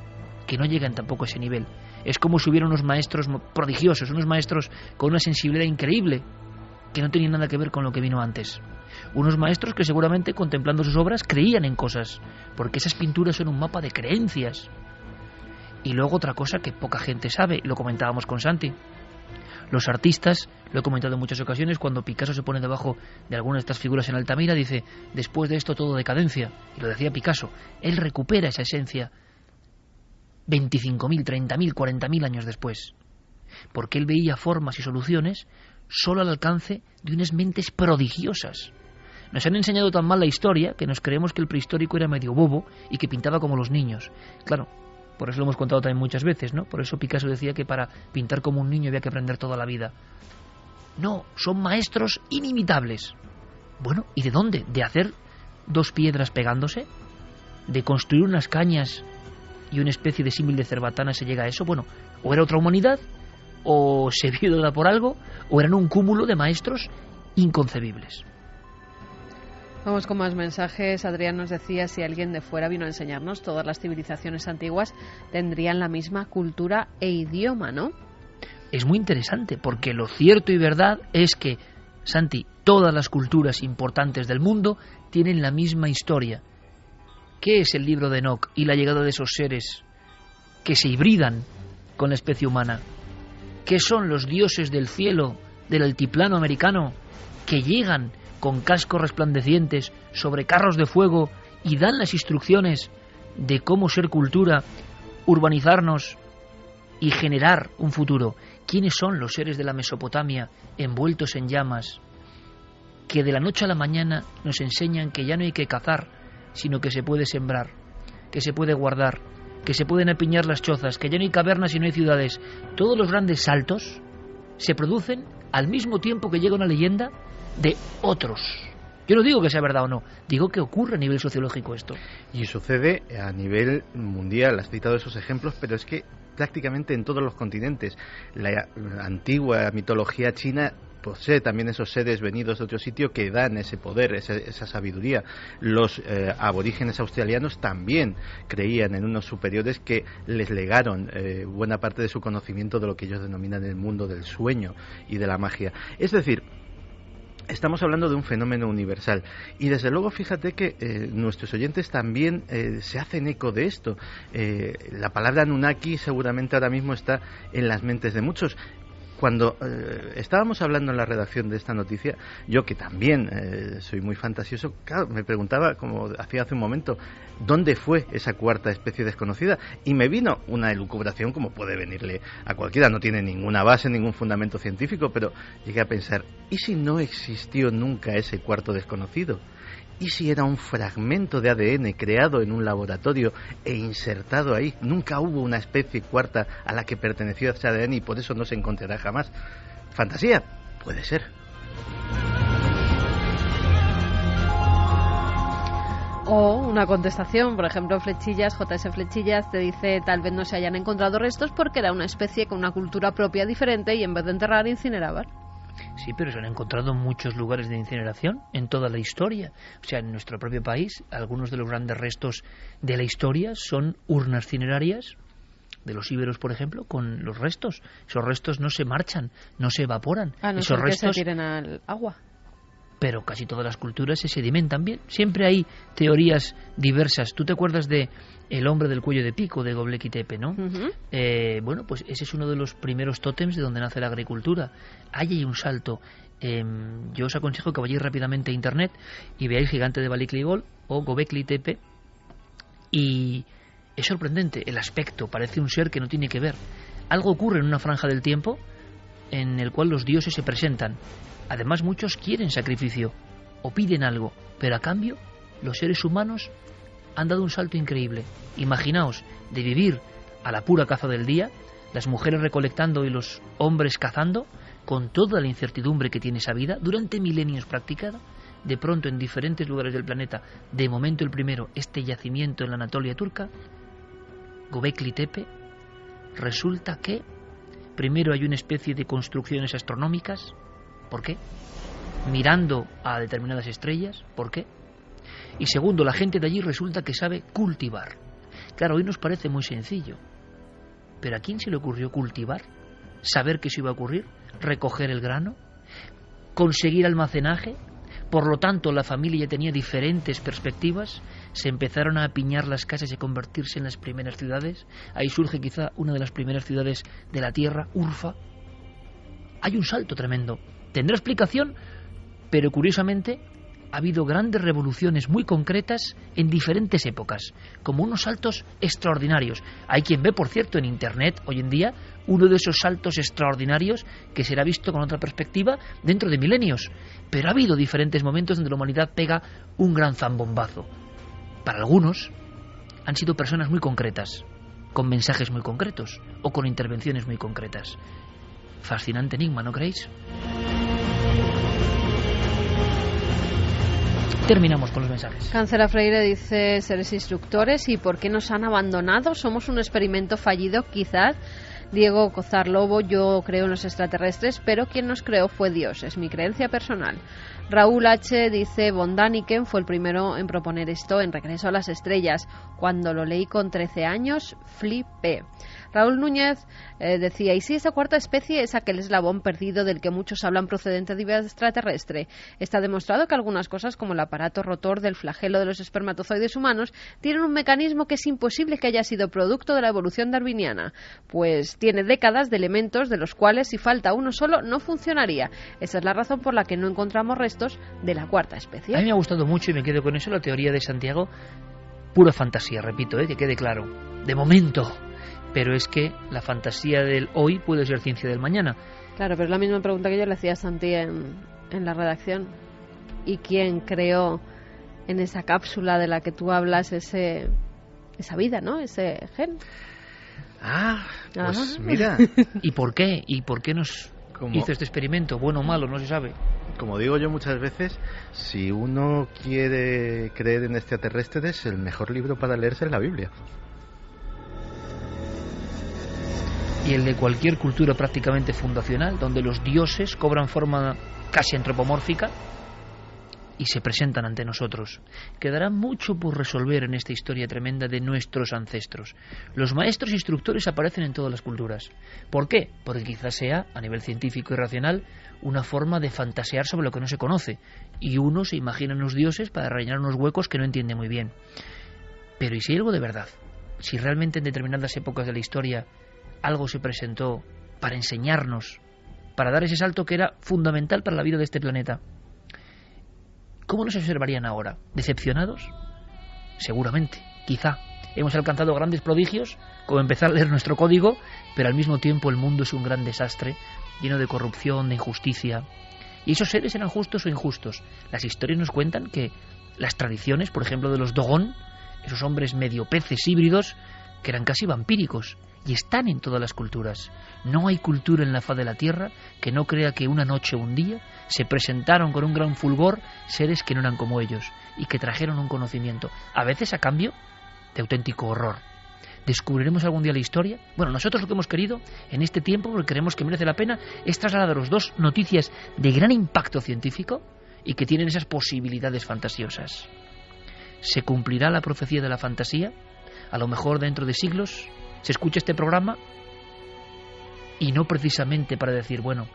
que no llegan tampoco a ese nivel. Es como si hubiera unos maestros prodigiosos, unos maestros con una sensibilidad increíble, que no tenían nada que ver con lo que vino antes. Unos maestros que seguramente, contemplando sus obras, creían en cosas, porque esas pinturas son un mapa de creencias. Y luego otra cosa que poca gente sabe, lo comentábamos con Santi. Los artistas, lo he comentado en muchas ocasiones, cuando Picasso se pone debajo de alguna de estas figuras en Altamira, dice, después de esto todo decadencia. Y lo decía Picasso, él recupera esa esencia 25.000, 30.000, 40.000 años después. Porque él veía formas y soluciones solo al alcance de unas mentes prodigiosas. Nos han enseñado tan mal la historia que nos creemos que el prehistórico era medio bobo y que pintaba como los niños. Claro, por eso lo hemos contado también muchas veces, ¿no? Por eso Picasso decía que para pintar como un niño había que aprender toda la vida. No, son maestros inimitables. Bueno, ¿y de dónde? ¿De hacer dos piedras pegándose? ¿De construir unas cañas y una especie de símil de cerbatana se llega a eso? Bueno, o era otra humanidad, o se vio dada por algo, o eran un cúmulo de maestros inconcebibles. Vamos con más mensajes. Adrián nos decía, si alguien de fuera vino a enseñarnos, todas las civilizaciones antiguas tendrían la misma cultura e idioma, ¿no? Es muy interesante, porque lo cierto y verdad es que, Santi, todas las culturas importantes del mundo tienen la misma historia. ¿Qué es el libro de Enoc y la llegada de esos seres que se hibridan con la especie humana. ¿Qué son los dioses del cielo, del altiplano americano, que llegan con cascos resplandecientes sobre carros de fuego y dan las instrucciones de cómo ser cultura, urbanizarnos y generar un futuro? ¿Quiénes son los seres de la Mesopotamia envueltos en llamas, que de la noche a la mañana nos enseñan que ya no hay que cazar, sino que se puede sembrar, que se puede guardar, que se pueden apiñar las chozas, que ya no hay cavernas y no hay ciudades? Todos los grandes saltos se producen al mismo tiempo que llega una leyenda de otros. Yo no digo que sea verdad o no, digo que ocurre a nivel sociológico esto. Y sucede a nivel mundial. Has citado esos ejemplos, pero es que prácticamente en todos los continentes. La antigua mitología china posee también esos seres venidos de otro sitio que dan ese poder, esa sabiduría. Los aborígenes australianos también creían en unos superiores que les legaron buena parte de su conocimiento de lo que ellos denominan el mundo del sueño y de la magia. Es decir, estamos hablando de un fenómeno universal y desde luego fíjate que nuestros oyentes también se hacen eco de esto. La palabra Anunnaki seguramente ahora mismo está en las mentes de muchos. Cuando estábamos hablando en la redacción de esta noticia, yo que también soy muy fantasioso, claro, me preguntaba, como hacía hace un momento, ¿dónde fue esa cuarta especie desconocida? Y me vino una elucubración como puede venirle a cualquiera, no tiene ninguna base, ningún fundamento científico, pero llegué a pensar, ¿y si no existió nunca ese cuarto desconocido? ¿Y si era un fragmento de ADN creado en un laboratorio e insertado ahí? Nunca hubo una especie cuarta a la que perteneció ese ADN y por eso no se encontrará jamás. ¿Fantasía? Puede ser. O una contestación, por ejemplo, Flechillas, JS Flechillas, te dice tal vez no se hayan encontrado restos porque era una especie con una cultura propia diferente y en vez de enterrar incineraban. Sí, pero se han encontrado muchos lugares de incineración en toda la historia. O sea, en nuestro propio país, algunos de los grandes restos de la historia son urnas cinerarias de los íberos, por ejemplo, con los restos. Esos restos no se marchan, no se evaporan. A no Esos ser que restos se tiren al agua. Pero casi todas las culturas se sedimentan bien. Siempre hay teorías diversas. ¿Tú te acuerdas de el hombre del cuello de pico de Göbekli Tepe, no? Uh-huh. Bueno, pues ese es uno de los primeros tótems de donde nace la agricultura. Ahí hay un salto. Yo os aconsejo que vayáis rápidamente a internet y veáis Gigante de Balikli-Bol o Göbekli Tepe, y es sorprendente el aspecto. Parece un ser que no tiene que ver. Algo ocurre en una franja del tiempo en el cual los dioses se presentan. Además, muchos quieren sacrificio o piden algo, pero a cambio los seres humanos han dado un salto increíble. Imaginaos de vivir a la pura caza del día, las mujeres recolectando y los hombres cazando, con toda la incertidumbre que tiene esa vida, durante milenios practicada, de pronto en diferentes lugares del planeta, de momento el primero, este yacimiento en la Anatolia turca, Göbekli Tepe, resulta que primero hay una especie de construcciones astronómicas. ¿Por qué? Mirando a determinadas estrellas. ¿Por qué? Y segundo, la gente de allí resulta que sabe cultivar. Claro, hoy nos parece muy sencillo, pero ¿a quién se le ocurrió cultivar? ¿Saber que eso iba a ocurrir? ¿Recoger el grano? ¿Conseguir almacenaje? Por lo tanto, la familia ya tenía diferentes perspectivas. Se empezaron a apiñar las casas y a convertirse en las primeras ciudades. Ahí surge quizá una de las primeras ciudades de la Tierra, Urfa. Hay un salto tremendo. Tendrá explicación, pero curiosamente ha habido grandes revoluciones muy concretas en diferentes épocas, como unos saltos extraordinarios. Hay quien ve, por cierto, en Internet hoy en día uno de esos saltos extraordinarios que será visto con otra perspectiva dentro de milenios. Pero ha habido diferentes momentos donde la humanidad pega un gran zambombazo. Para algunos han sido personas muy concretas, con mensajes muy concretos o con intervenciones muy concretas. Fascinante enigma, ¿no creéis? Terminamos con los mensajes. Cancela Freire dice: seres instructores, ¿y por qué nos han abandonado? Somos un experimento fallido, quizás Diego Cozar Lobo, yo creo en los extraterrestres, pero quien nos creó fue Dios, es mi creencia personal. Raúl H. dice, von Däniken fue el primero en proponer esto en Regreso a las Estrellas. Cuando lo leí con 13 años, flipé. Raúl Núñez decía, ¿y si esa cuarta especie es aquel eslabón perdido del que muchos hablan procedente de vida extraterrestre? Está demostrado que algunas cosas, como el aparato rotor del flagelo de los espermatozoides humanos, tienen un mecanismo que es imposible que haya sido producto de la evolución darwiniana, pues tiene décadas de elementos de los cuales, si falta uno solo, no funcionaría. Esa es la razón por la que no encontramos restos de la cuarta especie. A mí me ha gustado mucho, y me quedo con eso, la teoría de Santiago. Pura fantasía, repito, que quede claro. De momento. Pero es que la fantasía del hoy puede ser ciencia del mañana. Claro, pero es la misma pregunta que yo le hacía a Santi en la redacción. ¿Y quién creó en esa cápsula de la que tú hablas esa vida, ¿no? Ese gen. Pues mira. ¿Y por qué? ¿Y por qué nos hizo este experimento? Bueno o malo, no se sabe. Como digo yo muchas veces, si uno quiere creer en extraterrestres, el mejor libro para leerse es la Biblia. Y el de cualquier cultura prácticamente fundacional, donde los dioses cobran forma casi antropomórfica y se presentan ante nosotros. Quedará mucho por resolver en esta historia tremenda de nuestros ancestros. Los maestros instructores aparecen en todas las culturas. ¿Por qué? Porque quizás sea, a nivel científico y racional, una forma de fantasear sobre lo que no se conoce, y uno se imagina unos dioses para rellenar unos huecos que no entiende muy bien. Pero ¿y si hay algo de verdad? Si realmente en determinadas épocas de la historia algo se presentó para enseñarnos, para dar ese salto que era fundamental para la vida de este planeta, ¿cómo nos observarían ahora? ¿Decepcionados? Seguramente, quizá. Hemos alcanzado grandes prodigios, como empezar a leer nuestro código, pero al mismo tiempo el mundo es un gran desastre, lleno de corrupción, de injusticia. ¿Y esos seres eran justos o injustos? Las historias nos cuentan que las tradiciones, por ejemplo, de los Dogon, esos hombres medio peces híbridos, que eran casi vampíricos, y están en todas las culturas. No hay cultura en la faz de la Tierra que no crea que una noche o un día se presentaron con un gran fulgor seres que no eran como ellos y que trajeron un conocimiento, a veces a cambio de auténtico horror. ¿Descubriremos algún día la historia? Bueno, nosotros lo que hemos querido en este tiempo, porque creemos que merece la pena, es trasladaros dos noticias de gran impacto científico y que tienen esas posibilidades fantasiosas. ¿Se cumplirá la profecía de la fantasía? A lo mejor dentro de siglos se escucha este programa y no precisamente para decir, bueno,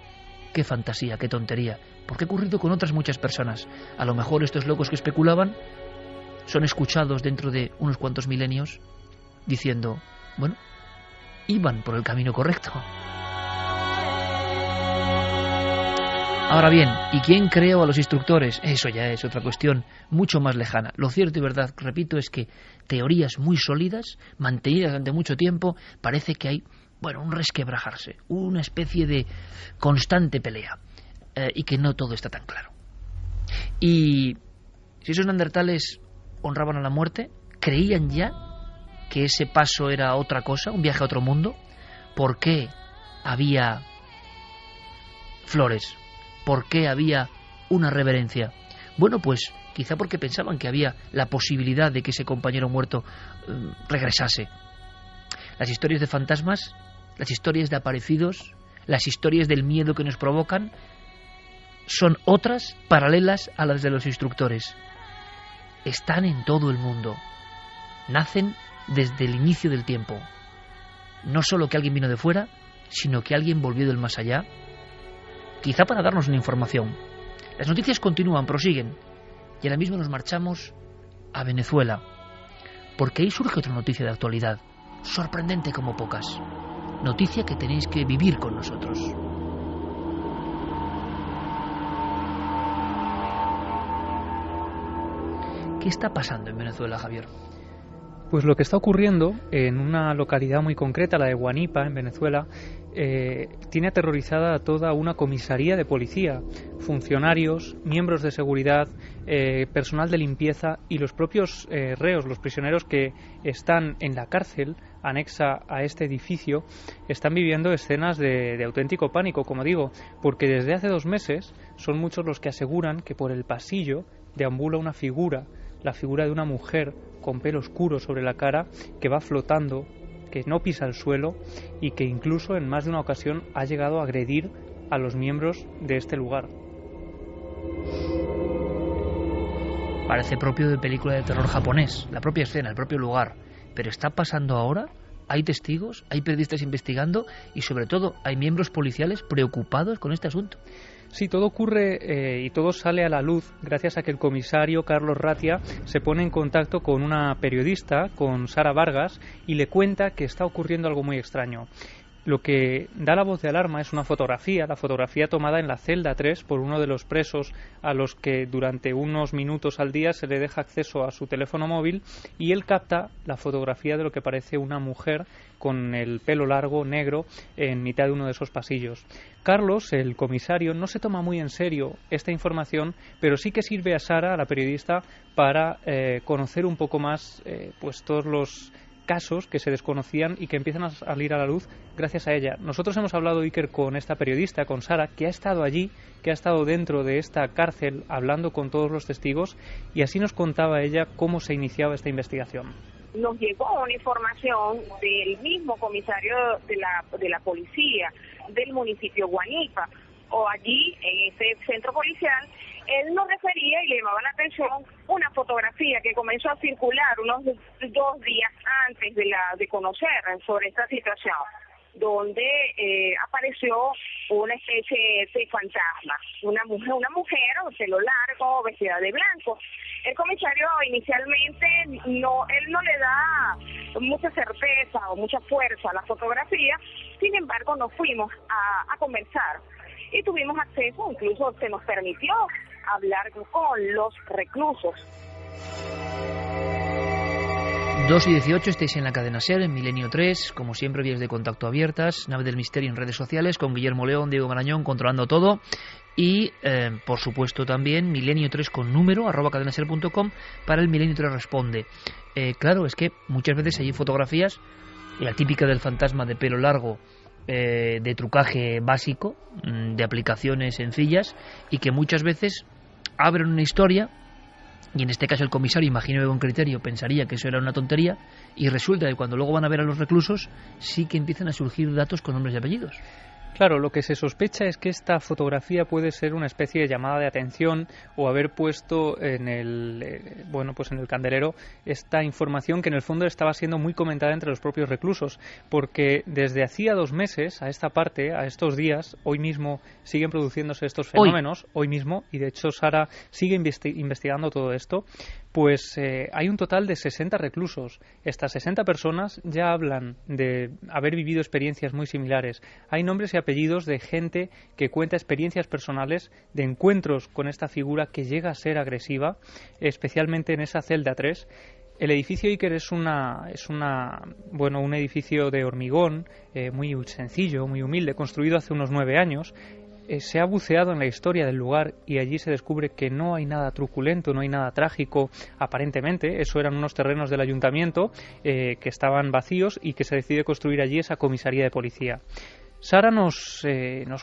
qué fantasía, qué tontería, porque ha ocurrido con otras muchas personas. A lo mejor estos locos que especulaban son escuchados dentro de unos cuantos milenios diciendo, bueno, iban por el camino correcto. Ahora bien, ¿y quién creó a los instructores? Eso ya es otra cuestión mucho más lejana. Lo cierto y verdad, repito, es que teorías muy sólidas, mantenidas durante mucho tiempo, parece que hay, bueno, un resquebrajarse, una especie de constante pelea, y que no todo está tan claro. Y si esos neandertales honraban a la muerte, creían ya que ese paso era otra cosa, un viaje a otro mundo. ¿Por qué había flores? ¿Por qué había una reverencia? Bueno, pues quizá porque pensaban que había la posibilidad de que ese compañero muerto regresase. Las historias de fantasmas, las historias de aparecidos, las historias del miedo que nos provocan, son otras paralelas a las de los instructores. Están en todo el mundo. Nacen desde el inicio del tiempo. No solo que alguien vino de fuera, sino que alguien volvió del más allá, quizá para darnos una información. Las noticias continúan, prosiguen, y ahora mismo nos marchamos a Venezuela, porque ahí surge otra noticia de actualidad, sorprendente como pocas. Noticia que tenéis que vivir con nosotros. ¿Qué está pasando en Venezuela, Javier? Pues lo que está ocurriendo en una localidad muy concreta, la de Guanipa, en Venezuela, tiene aterrorizada a toda una comisaría de policía, funcionarios, miembros de seguridad, personal de limpieza y los propios reos, los prisioneros que están en la cárcel anexa a este edificio, están viviendo escenas de auténtico pánico, como digo, porque desde hace 2 meses son muchos los que aseguran que por el pasillo deambula una figura, la figura de una mujer con pelo oscuro sobre la cara, que va flotando que no pisa el suelo y que incluso en más de una ocasión ha llegado a agredir a los miembros de este lugar. Parece propio de película de terror japonés, la propia escena, el propio lugar. Pero ¿está pasando ahora? ¿Hay testigos? ¿Hay periodistas investigando? Y sobre todo, ¿hay miembros policiales preocupados con este asunto? Sí, todo ocurre y todo sale a la luz gracias a que el comisario Carlos Ratia se pone en contacto con una periodista, con Sara Vargas, y le cuenta que está ocurriendo algo muy extraño. Lo que da la voz de alarma es una fotografía, la fotografía tomada en la celda 3 por uno de los presos a los que durante unos minutos al día se le deja acceso a su teléfono móvil, y él capta la fotografía de lo que parece una mujer con el pelo largo, negro, en mitad de uno de esos pasillos. Carlos, el comisario, no se toma muy en serio esta información, pero sí que sirve a Sara, a la periodista, para conocer un poco más pues todos los casos que se desconocían y que empiezan a salir a la luz gracias a ella. Nosotros hemos hablado, Iker, con esta periodista, con Sara, que ha estado allí, que ha estado dentro de esta cárcel hablando con todos los testigos, y así nos contaba ella cómo se iniciaba esta investigación. Nos llegó una información del mismo comisario de la policía del municipio Guanipa, o allí en ese centro policial. Él nos refería y le llamaba la atención una fotografía que comenzó a circular unos 2 días antes de conocer sobre esta situación, donde apareció una especie de fantasma, una mujer, pelo largo, vestida de blanco. El comisario inicialmente él no le da mucha certeza o mucha fuerza a la fotografía. Sin embargo, nos fuimos a conversar y tuvimos acceso, incluso se nos permitió hablar con los reclusos. 2:18, estáis en la cadena SER, en Milenio 3, como siempre, vías de contacto abiertas, Nave del Misterio en redes sociales, con Guillermo León, Diego Marañón, controlando todo, y, por supuesto, también Milenio 3 con número, @cadenaser.com, para el Milenio 3 Responde. Claro, es que muchas veces hay fotografías, la típica del fantasma de pelo largo, de trucaje básico, de aplicaciones sencillas, y que muchas veces abren una historia, y en este caso el comisario, imagino de buen criterio, pensaría que eso era una tontería, y resulta que cuando luego van a ver a los reclusos sí que empiezan a surgir datos con nombres y apellidos. Claro, lo que se sospecha es que esta fotografía puede ser una especie de llamada de atención o haber puesto en el en el candelero esta información que en el fondo estaba siendo muy comentada entre los propios reclusos, porque desde hacía 2 meses a esta parte, a estos días, hoy mismo siguen produciéndose estos fenómenos, hoy mismo, y de hecho Sara sigue investigando todo esto. Pues hay un total de 60 reclusos. Estas 60 personas ya hablan de haber vivido experiencias muy similares. Hay nombres y apellidos de gente que cuenta experiencias personales de encuentros con esta figura que llega a ser agresiva, especialmente en esa celda 3. El edificio Iker es un edificio de hormigón, muy sencillo, muy humilde, construido hace unos 9 años. Se ha buceado en la historia del lugar y allí se descubre que no hay nada truculento, no hay nada trágico, aparentemente. Eso eran unos terrenos del ayuntamiento que estaban vacíos y que se decide construir allí esa comisaría de policía. Sara nos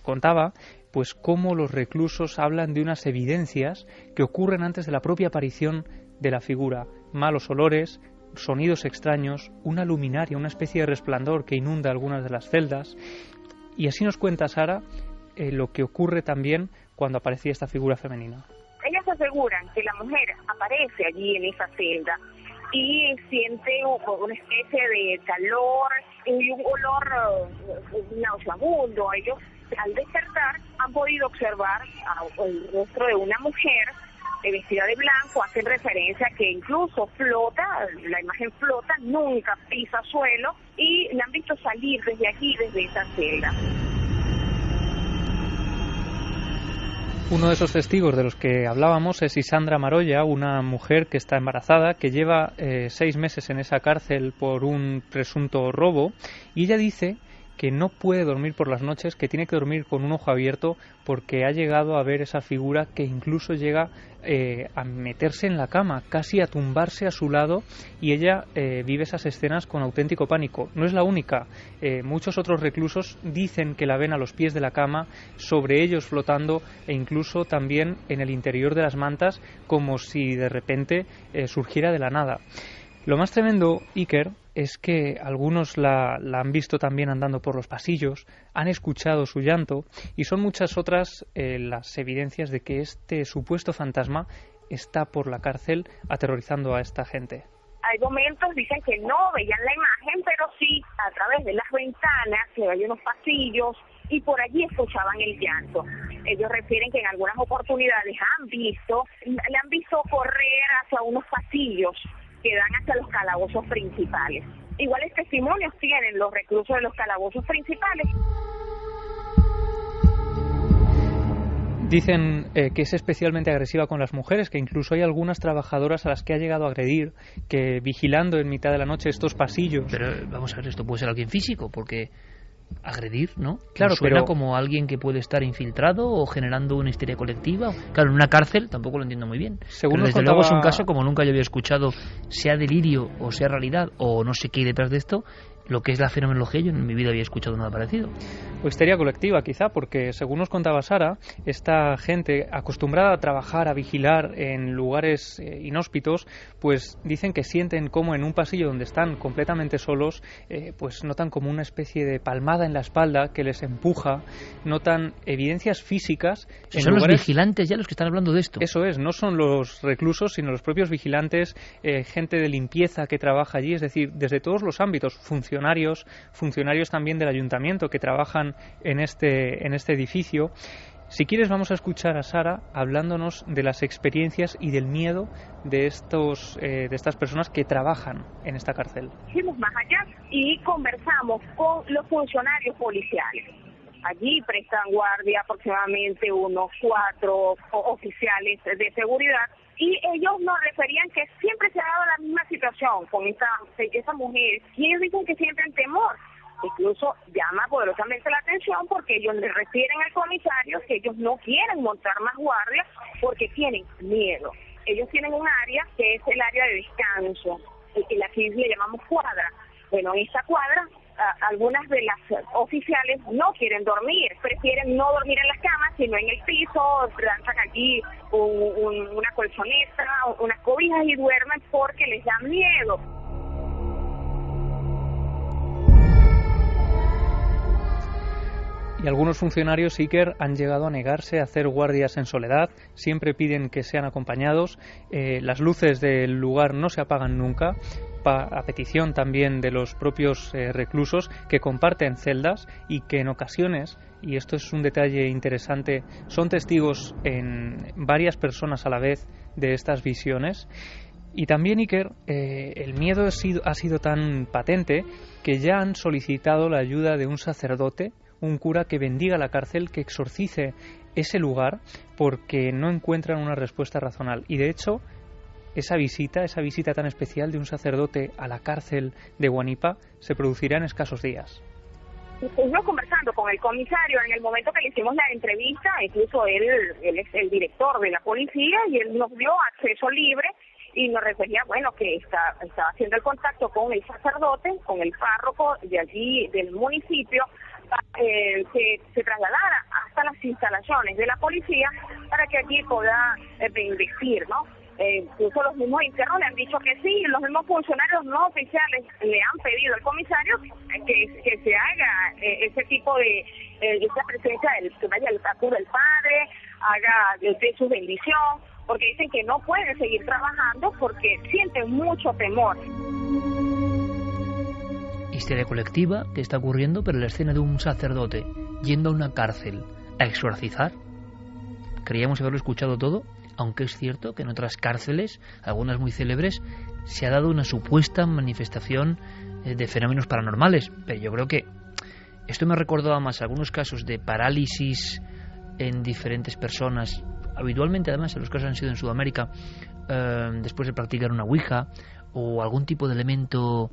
contaba pues cómo los reclusos hablan de unas evidencias que ocurren antes de la propia aparición de la figura. Malos olores, sonidos extraños, una luminaria, una especie de resplandor que inunda algunas de las celdas. Y así nos cuenta Sara lo que ocurre también cuando aparecía esta figura femenina. Ellas aseguran que la mujer aparece allí en esa celda y siente una especie de calor y un olor nauseabundo. Ellos, al despertar, han podido observar el rostro de una mujer vestida de blanco. Hacen referencia a que incluso flota, la imagen flota, nunca pisa suelo, y la han visto salir desde aquí, desde esa celda. Uno de esos testigos de los que hablábamos es Isandra Maroya, una mujer que está embarazada, que lleva 6 meses en esa cárcel por un presunto robo, y ella dice que no puede dormir por las noches, que tiene que dormir con un ojo abierto porque ha llegado a ver esa figura que incluso llega a meterse en la cama, casi a tumbarse a su lado, y ella vive esas escenas con auténtico pánico. No es la única, muchos otros reclusos dicen que la ven a los pies de la cama, sobre ellos flotando, e incluso también en el interior de las mantas, como si de repente surgiera de la nada. Lo más tremendo, Iker, es que algunos la han visto también andando por los pasillos, han escuchado su llanto y son muchas otras las evidencias de que este supuesto fantasma está por la cárcel aterrorizando a esta gente. Hay momentos, dicen que no veían la imagen, pero sí a través de las ventanas, que hay unos pasillos, y por allí escuchaban el llanto. Ellos refieren que en algunas oportunidades le han visto correr hacia unos pasillos que dan hacia los calabozos principales. Iguales testimonios tienen los reclusos de los calabozos principales. Dicen que es especialmente agresiva con las mujeres, que incluso hay algunas trabajadoras a las que ha llegado a agredir, que vigilando en mitad de la noche estos pasillos... Pero vamos a ver, esto puede ser alguien físico, porque agredir, ¿no? Claro, suena pero... como alguien que puede estar infiltrado o generando una histeria colectiva. Claro, en una cárcel tampoco lo entiendo muy bien. Pero desde luego es un caso como nunca yo había escuchado, sea delirio o sea realidad, o no sé qué hay detrás de esto. Lo que es la fenomenología, yo en mi vida había escuchado nada parecido. O histeria colectiva, quizá, porque según nos contaba Sara, esta gente acostumbrada a trabajar, a vigilar en lugares inhóspitos, pues dicen que sienten como en un pasillo donde están completamente solos, pues notan como una especie de palmada en la espalda que les empuja, notan evidencias físicas. Son lugares... los vigilantes ya los que están hablando de esto. Eso es, no son los reclusos, sino los propios vigilantes, gente de limpieza que trabaja allí, es decir, desde todos los ámbitos, funcionarios también del ayuntamiento que trabajan en este edificio. Si quieres vamos a escuchar a Sara hablándonos de las experiencias y del miedo de estas personas que trabajan en esta cárcel. Fuimos más allá y conversamos con los funcionarios policiales. Allí prestan guardia aproximadamente unos 4 oficiales de seguridad. Y ellos nos referían que siempre se ha dado la misma situación con esa mujer. Y ellos dicen que sienten temor. Incluso llama poderosamente la atención porque ellos le refieren al comisario que ellos no quieren montar más guardias porque tienen miedo. Ellos tienen un área que es el área de descanso, que aquí le llamamos cuadra. Bueno, en esta cuadra algunas de las oficiales no quieren dormir, prefieren no dormir en las camas, sino en el piso, lanzan aquí una colchoneta, unas cobijas y duermen porque les da miedo. Y algunos funcionarios Iker han llegado a negarse a hacer guardias en soledad, siempre piden que sean acompañados, las luces del lugar no se apagan nunca, a petición también de los propios reclusos que comparten celdas y que en ocasiones, y esto es un detalle interesante, son testigos en varias personas a la vez de estas visiones. Y también, Iker, el miedo ha sido tan patente que ya han solicitado la ayuda de un sacerdote, un cura que bendiga la cárcel, que exorcice ese lugar porque no encuentran una respuesta razonable. Y de hecho, esa visita tan especial de un sacerdote a la cárcel de Guanipa se producirá en escasos días. Estuvimos conversando con el comisario en el momento que le hicimos la entrevista, incluso él es el director de la policía y él nos dio acceso libre y nos refería, bueno, que estaba haciendo el contacto con el sacerdote, con el párroco de allí, del municipio, que se trasladara hasta las instalaciones de la policía para que aquí pueda bendecir, ¿no? Incluso los mismos internos le han dicho que sí, los mismos funcionarios no oficiales le han pedido al comisario que se haga ese tipo de esa presencia que vaya al acudo del padre, haga de su bendición, porque dicen que no pueden seguir trabajando porque sienten mucho temor. Histeria colectiva que está ocurriendo, pero la escena de un sacerdote yendo a una cárcel a exorcizar. Creíamos haberlo escuchado todo, aunque es cierto que en otras cárceles, algunas muy célebres, se ha dado una supuesta manifestación de fenómenos paranormales. Pero yo creo que esto me recordaba más algunos casos de parálisis en diferentes personas. Habitualmente, además, los casos han sido en Sudamérica, después de practicar una ouija o algún tipo de elemento.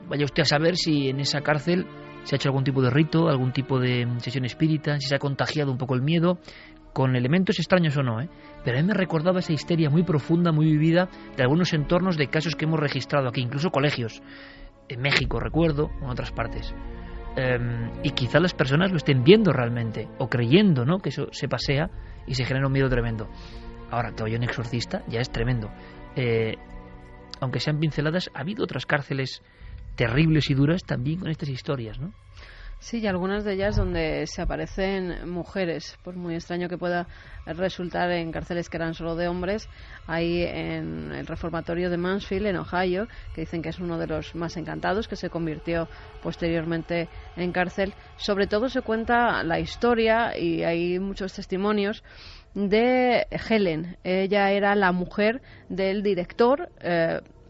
Vaya usted a saber si en esa cárcel se ha hecho algún tipo de rito, algún tipo de sesión espírita, si se ha contagiado un poco el miedo, con elementos extraños o no, Pero a mí me recordaba esa histeria muy profunda, muy vivida, de algunos entornos de casos que hemos registrado aquí, incluso colegios, en México, recuerdo, o en otras partes. Y quizá las personas lo estén viendo realmente, o creyendo, ¿no?, que eso se pasea y se genera un miedo tremendo. Ahora, que vaya un exorcista ya es tremendo. aunque sean pinceladas, ha habido otras cárceles terribles y duras también con estas historias, ¿no? Sí, y algunas de ellas donde se aparecen mujeres, por muy extraño que pueda resultar, en cárceles que eran solo de hombres. Ahí en el reformatorio de Mansfield, en Ohio, que dicen que es uno de los más encantados, que se convirtió posteriormente en cárcel. Sobre todo se cuenta la historia, y hay muchos testimonios, de Helen. Ella era la mujer del director,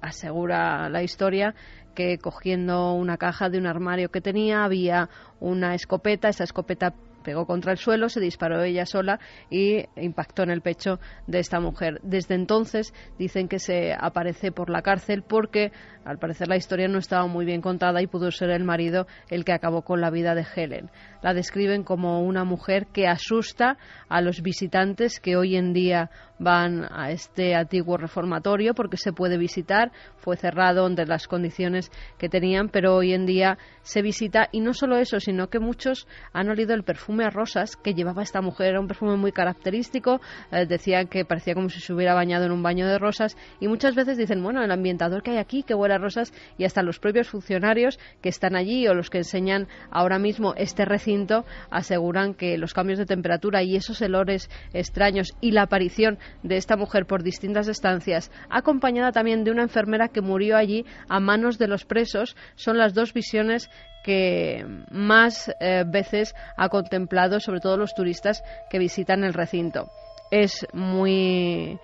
asegura la historia, que cogiendo una caja de un armario que tenía había una escopeta. Esa escopeta pegó contra el suelo, se disparó ella sola y impactó en el pecho de esta mujer. Desde entonces dicen que se aparece por la cárcel porque al parecer la historia no estaba muy bien contada y pudo ser el marido el que acabó con la vida de Helen. La describen como una mujer que asusta a los visitantes que hoy en día van a este antiguo reformatorio, porque se puede visitar. Fue cerrado entre las condiciones que tenían, pero hoy en día se visita. Y no solo eso, sino que muchos han olido el perfume a rosas que llevaba esta mujer. Era un perfume muy característico, decían que parecía como si se hubiera bañado en un baño de rosas, y muchas veces dicen, bueno, el ambientador que hay aquí, que huele a rosas, y hasta los propios funcionarios que están allí o los que enseñan ahora mismo este recinto aseguran que los cambios de temperatura y esos olores extraños y la aparición de esta mujer por distintas estancias, acompañada también de una enfermera que murió allí a manos de los presos, son las dos visiones que más veces ha contemplado, sobre todo los turistas que visitan el recinto. Es muy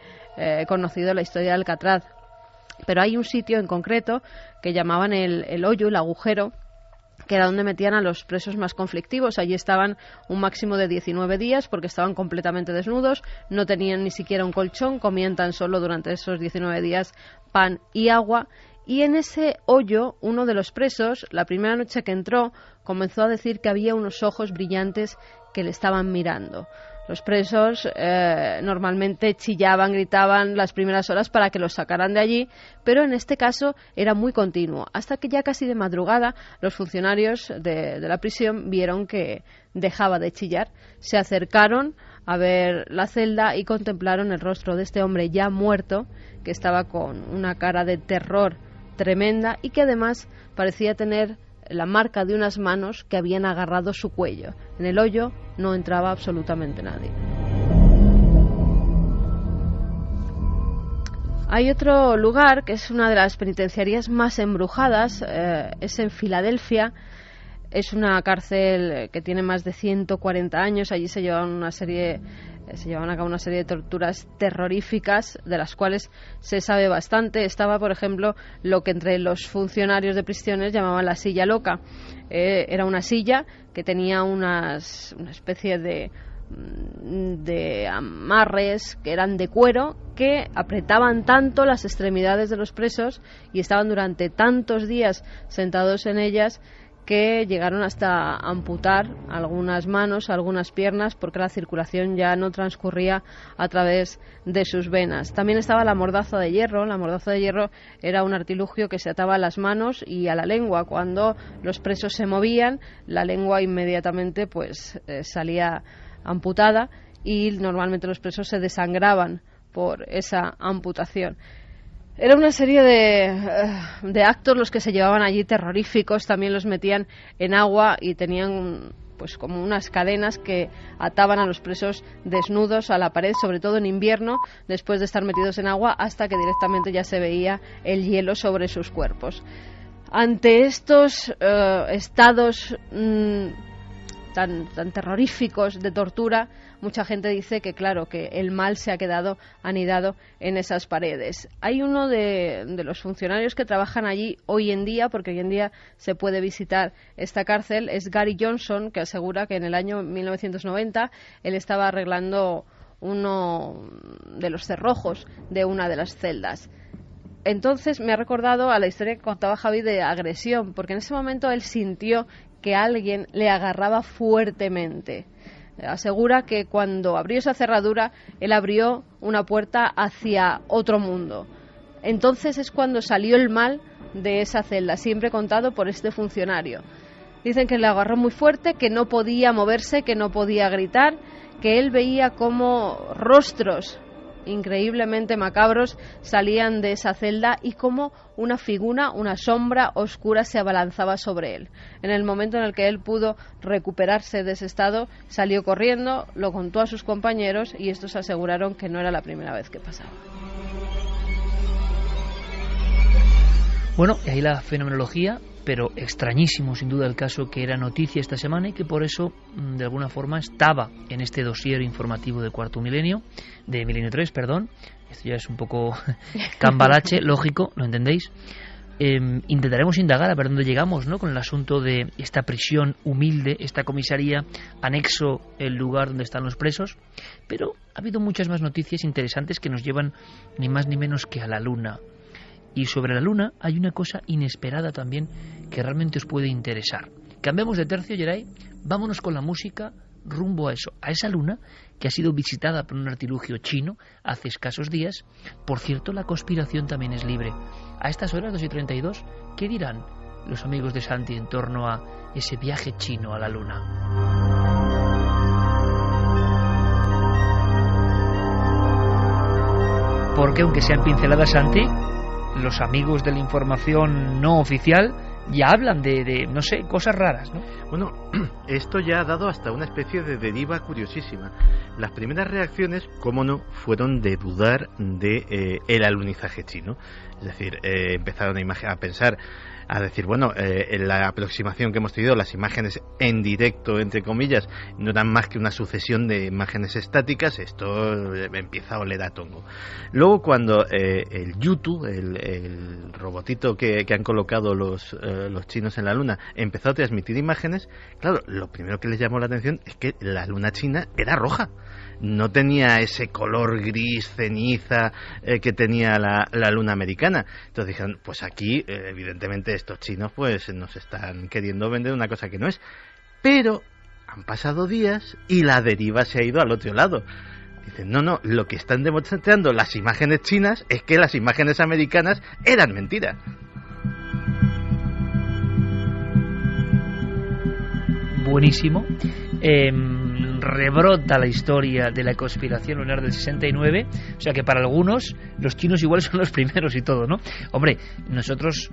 conocido la historia de Alcatraz, pero hay un sitio en concreto que llamaban el hoyo, el agujero, que era donde metían a los presos más conflictivos. Allí estaban un máximo de 19 días porque estaban completamente desnudos, no tenían ni siquiera un colchón, comían tan solo durante esos 19 días pan y agua. Y en ese hoyo, uno de los presos, la primera noche que entró, comenzó a decir que había unos ojos brillantes que le estaban mirando. Los presos normalmente chillaban, gritaban las primeras horas para que los sacaran de allí, pero en este caso era muy continuo, hasta que ya casi de madrugada los funcionarios de la prisión vieron que dejaba de chillar. Se acercaron a ver la celda y contemplaron el rostro de este hombre ya muerto, que estaba con una cara de terror tremenda y que además parecía tener la marca de unas manos que habían agarrado su cuello. En el hoyo no entraba absolutamente nadie. Hay otro lugar que es una de las penitenciarías más embrujadas, es en Filadelfia. Es una cárcel que tiene más de 140 años. Allí se llevaban a cabo una serie de torturas terroríficas, de las cuales se sabe bastante. Estaba, por ejemplo, lo que entre los funcionarios de prisiones llamaban la silla loca. Era una silla que tenía una especie de amarres que eran de cuero, que apretaban tanto las extremidades de los presos y estaban durante tantos días sentados en ellas que llegaron hasta amputar algunas manos, algunas piernas, porque la circulación ya no transcurría a través de sus venas. También estaba la mordaza de hierro. La mordaza de hierro era un artilugio que se ataba a las manos y a la lengua. Cuando los presos se movían, la lengua inmediatamente salía amputada y normalmente los presos se desangraban por esa amputación. Era una serie de actos los que se llevaban allí terroríficos. También los metían en agua y tenían como unas cadenas que ataban a los presos desnudos a la pared, sobre todo en invierno, después de estar metidos en agua, hasta que directamente ya se veía el hielo sobre sus cuerpos. Ante estos estados tan terroríficos de tortura, mucha gente dice que claro, que el mal se ha quedado anidado en esas paredes. Hay uno de los funcionarios que trabajan allí hoy en día, porque hoy en día se puede visitar esta cárcel, es Gary Johnson, que asegura que en el año 1990 él estaba arreglando uno de los cerrojos de una de las celdas. Entonces me ha recordado a la historia que contaba Javi de agresión, porque en ese momento él sintió que alguien le agarraba fuertemente. Asegura que cuando abrió esa cerradura, él abrió una puerta hacia otro mundo. Entonces es cuando salió el mal de esa celda, siempre contado por este funcionario. Dicen que le agarró muy fuerte, que no podía moverse, que no podía gritar, que él veía como rostros increíblemente macabros salían de esa celda y cómo una figura, una sombra oscura se abalanzaba sobre él. En el momento en el que él pudo recuperarse de ese estado, salió corriendo, lo contó a sus compañeros y estos aseguraron que no era la primera vez que pasaba. Bueno, y ahí la fenomenología, pero extrañísimo sin duda el caso que era noticia esta semana y que por eso de alguna forma estaba en este dossier informativo de Cuarto Milenio, de Milenio 3, perdón. Esto ya es un poco cambalache, lógico, ¿lo entendéis? Intentaremos indagar a ver dónde llegamos, ¿no?, con el asunto de esta prisión humilde, esta comisaría anexo el lugar donde están los presos, pero ha habido muchas más noticias interesantes que nos llevan ni más ni menos que a la Luna. Y sobre la Luna hay una cosa inesperada también que realmente os puede interesar. Cambiamos de tercio, Geray, vámonos con la música rumbo a eso, a esa Luna que ha sido visitada por un artilugio chino hace escasos días. Por cierto, la conspiración también es libre. A estas horas, 2:32, ¿qué dirán los amigos de Santi en torno a ese viaje chino a la Luna? Porque aunque sean pinceladas, Santi, los amigos de la información no oficial ya hablan de no sé, cosas raras, ¿no? Bueno, esto ya ha dado hasta una especie de deriva curiosísima. Las primeras reacciones, cómo no, fueron de dudar de el alunizaje chino. Es decir, empezaron a pensar, a decir, bueno, en la aproximación que hemos tenido, las imágenes en directo, entre comillas, no eran más que una sucesión de imágenes estáticas. Esto empieza a oler a tongo. Luego, cuando el Yutu, el robotito que han colocado los chinos en la Luna, empezó a transmitir imágenes, claro, lo primero que les llamó la atención es que la Luna china era roja. No tenía ese color gris, ceniza que tenía la Luna americana. Entonces dijeron, pues aquí, evidentemente, estos chinos pues nos están queriendo vender una cosa que no es. Pero han pasado días y la deriva se ha ido al otro lado. Dicen, no, lo que están demostrando las imágenes chinas es que las imágenes americanas eran mentiras. Buenísimo. Rebrota la historia de la conspiración lunar del 69, o sea que para algunos los chinos igual son los primeros y todo, ¿no? Hombre, nosotros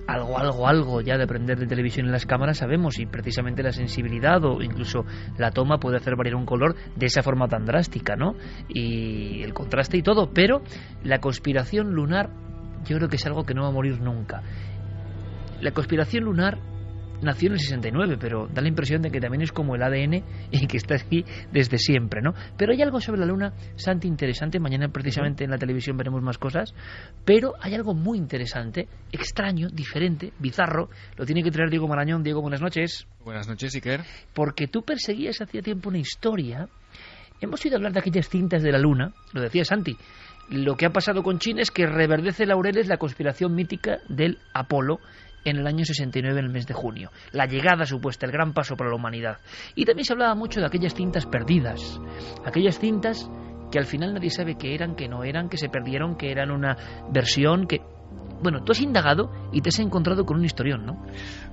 algo ya de aprender de televisión en las cámaras sabemos, y precisamente la sensibilidad o incluso la toma puede hacer variar un color de esa forma tan drástica, ¿no? Y el contraste y todo, pero la conspiración lunar yo creo que es algo que no va a morir nunca. La conspiración lunar nació en el 69, pero da la impresión de que también es como el ADN y que está aquí desde siempre, ¿no? Pero hay algo sobre la Luna, Santi, interesante. Mañana precisamente en la televisión veremos más cosas, pero hay algo muy interesante, extraño, diferente, bizarro. Lo tiene que traer Diego Marañón. Diego, buenas noches. Buenas noches, Iker. Porque tú perseguías hacía tiempo una historia. Hemos oído hablar de aquellas cintas de la Luna, lo decía Santi. Lo que ha pasado con China es que reverdece laureles la conspiración mítica del Apolo en el año 69, en el mes de junio. La llegada supuesta, el gran paso para la humanidad. Y también se hablaba mucho de aquellas cintas perdidas. Aquellas cintas que al final nadie sabe qué eran, qué no eran, que se perdieron, que eran una versión, que... Bueno, tú has indagado y te has encontrado con un historión, ¿no?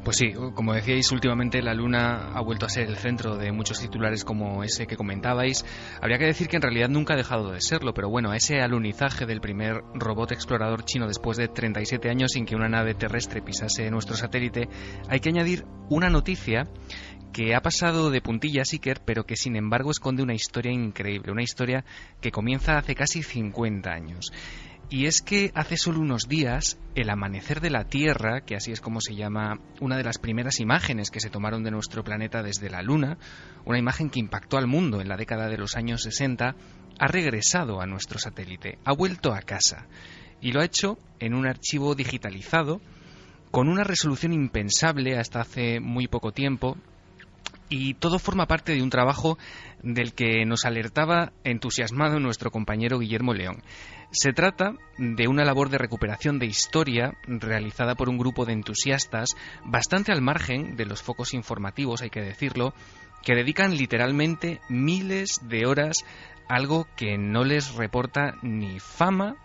Pues sí, como decíais, últimamente la Luna ha vuelto a ser el centro de muchos titulares como ese que comentabais. Habría que decir que en realidad nunca ha dejado de serlo, pero bueno, ese alunizaje del primer robot explorador chino después de 37 años sin que una nave terrestre pisase nuestro satélite, hay que añadir una noticia que ha pasado de puntillas, Iker, pero que sin embargo esconde una historia increíble, una historia que comienza hace casi 50 años. Y es que hace solo unos días, el amanecer de la Tierra, que así es como se llama una de las primeras imágenes que se tomaron de nuestro planeta desde la Luna, una imagen que impactó al mundo en la década de los años 60, ha regresado a nuestro satélite, ha vuelto a casa. Y lo ha hecho en un archivo digitalizado, con una resolución impensable hasta hace muy poco tiempo. Y todo forma parte de un trabajo del que nos alertaba entusiasmado nuestro compañero Guillermo León. Se trata de una labor de recuperación de historia realizada por un grupo de entusiastas bastante al margen de los focos informativos, hay que decirlo, que dedican literalmente miles de horas a algo que no les reporta ni fama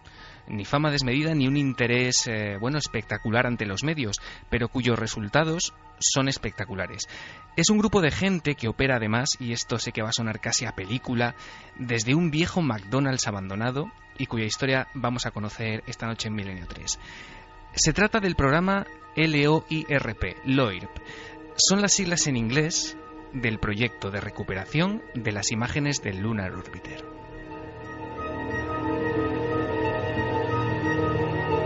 ni fama desmedida ni un interés espectacular ante los medios, pero cuyos resultados son espectaculares. Es un grupo de gente que opera además, y esto sé que va a sonar casi a película, desde un viejo McDonald's abandonado y cuya historia vamos a conocer esta noche en Milenio 3. Se trata del programa LOIRP. Son las siglas en inglés del proyecto de recuperación de las imágenes del Lunar Orbiter.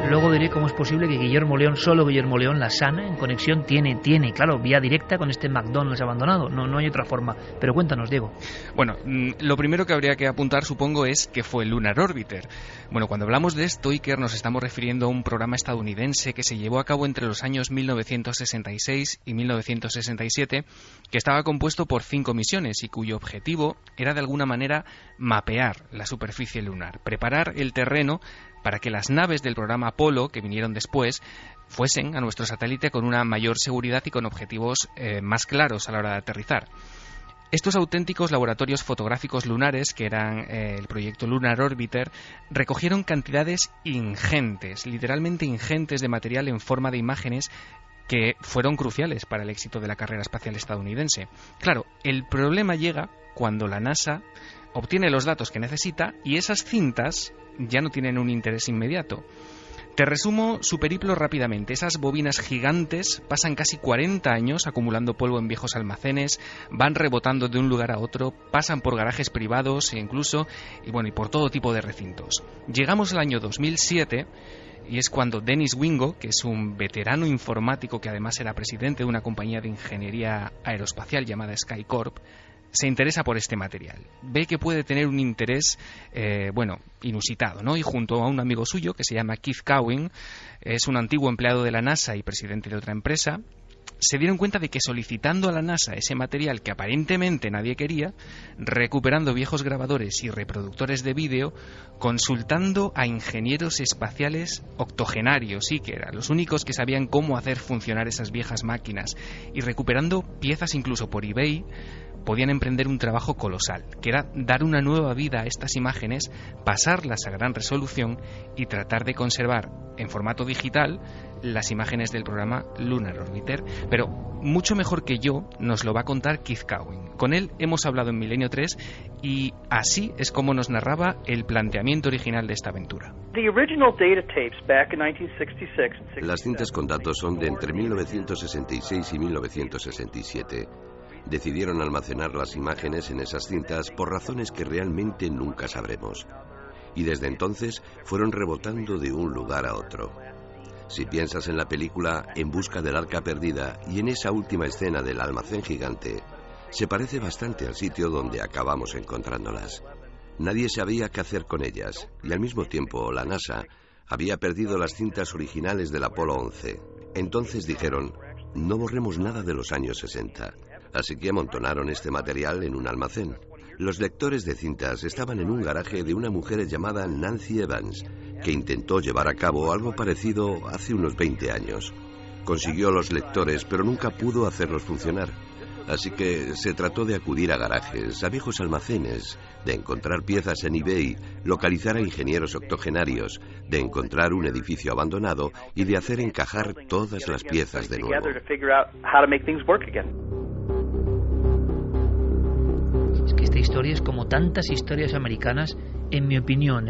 Luego diré cómo es posible que Guillermo León, solo Guillermo León, La Sana, en conexión, tiene, claro, vía directa con este McDonald's abandonado. No hay otra forma. Pero cuéntanos, Diego. Bueno, lo primero que habría que apuntar, supongo, es que fue el Lunar Orbiter. Bueno, cuando hablamos de esto, Iker, nos estamos refiriendo a un programa estadounidense que se llevó a cabo entre los años 1966 y 1967, que estaba compuesto por 5 misiones y cuyo objetivo era de alguna manera mapear la superficie lunar, preparar el terreno para que las naves del programa Apolo, que vinieron después, fuesen a nuestro satélite con una mayor seguridad y con objetivos más claros a la hora de aterrizar. Estos auténticos laboratorios fotográficos lunares, que eran el proyecto Lunar Orbiter, recogieron cantidades ingentes, literalmente ingentes, de material en forma de imágenes que fueron cruciales para el éxito de la carrera espacial estadounidense. Claro, el problema llega cuando la NASA obtiene los datos que necesita y esas cintas ya no tienen un interés inmediato. Te resumo su periplo rápidamente. Esas bobinas gigantes pasan casi 40 años acumulando polvo en viejos almacenes, van rebotando de un lugar a otro, pasan por garajes privados e incluso, y por todo tipo de recintos. Llegamos al año 2007 y es cuando Dennis Wingo, que es un veterano informático que además era presidente de una compañía de ingeniería aeroespacial llamada SkyCorp, se interesa por este material. Ve que puede tener un interés, inusitado, ¿no? Y junto a un amigo suyo que se llama Keith Cowan, es un antiguo empleado de la NASA y presidente de otra empresa, se dieron cuenta de que solicitando a la NASA ese material que aparentemente nadie quería, recuperando viejos grabadores y reproductores de vídeo, consultando a ingenieros espaciales octogenarios, sí, que eran los únicos que sabían cómo hacer funcionar esas viejas máquinas, y recuperando piezas incluso por eBay, podían emprender un trabajo colosal, que era dar una nueva vida a estas imágenes, pasarlas a gran resolución y tratar de conservar en formato digital las imágenes del programa Lunar Orbiter. Pero mucho mejor que yo nos lo va a contar Keith Cowan. Con él hemos hablado en Milenio 3 y así es como nos narraba el planteamiento original de esta aventura. Las cintas con datos son de entre 1966 y 1967. Decidieron almacenar las imágenes en esas cintas por razones que realmente nunca sabremos. Y desde entonces fueron rebotando de un lugar a otro. Si piensas en la película En busca del arca perdida y en esa última escena del almacén gigante, se parece bastante al sitio donde acabamos encontrándolas. Nadie sabía qué hacer con ellas y al mismo tiempo la NASA había perdido las cintas originales del Apolo 11. Entonces dijeron, no borremos nada de los años 60. Así que amontonaron este material en un almacén. Los lectores de cintas estaban en un garaje de una mujer llamada Nancy Evans, que intentó llevar a cabo algo parecido hace unos 20 años. Consiguió los lectores, pero nunca pudo hacerlos funcionar. Así que se trató de acudir a garajes, a viejos almacenes, de encontrar piezas en eBay, localizar a ingenieros octogenarios, de encontrar un edificio abandonado y de hacer encajar todas las piezas de nuevo. Esta historia es como tantas historias americanas, en mi opinión,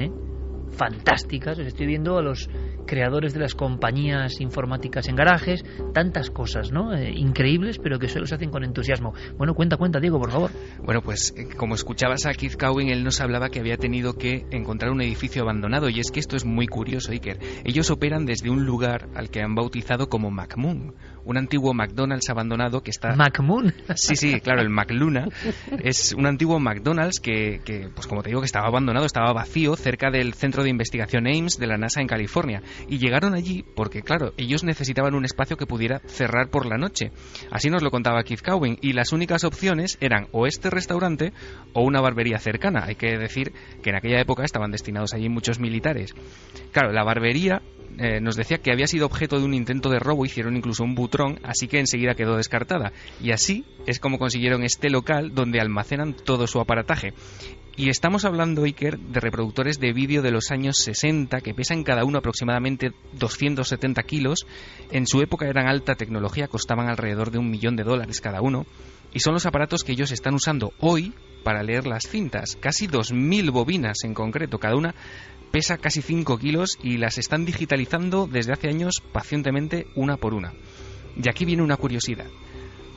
fantásticas. Os estoy viendo a los creadores de las compañías informáticas en garajes, tantas cosas, ¿no? Increíbles, pero que solo se hacen con entusiasmo. Bueno, cuenta, Diego, por favor. Bueno, pues como escuchabas a Keith Cowan, él nos hablaba que había tenido que encontrar un edificio abandonado, y es que esto es muy curioso, Iker. Ellos operan desde un lugar al que han bautizado como McMoon, un antiguo McDonald's abandonado que está... ¿McMoon? Sí, claro, el McLuna. Es un antiguo McDonald's que, pues como te digo, que estaba abandonado, estaba vacío, cerca del Centro de Investigación Ames de la NASA en California. Y llegaron allí porque, claro, ellos necesitaban un espacio que pudiera cerrar por la noche. Así nos lo contaba Keith Cowan. Y las únicas opciones eran o este restaurante o una barbería cercana. Hay que decir que en aquella época estaban destinados allí muchos militares. Claro, la barbería nos decía que había sido objeto de un intento de robo, hicieron incluso un butrón, así que enseguida quedó descartada. Y así es como consiguieron este local donde almacenan todo su aparataje. Y estamos hablando, Iker, de reproductores de vídeo de los años 60 que pesan cada uno aproximadamente 270 kilos. En su época eran alta tecnología, costaban alrededor de $1 millón cada uno. Y son los aparatos que ellos están usando hoy para leer las cintas. Casi 2.000 bobinas en concreto, cada una pesa casi 5 kilos y las están digitalizando desde hace años pacientemente una por una. Y aquí viene una curiosidad.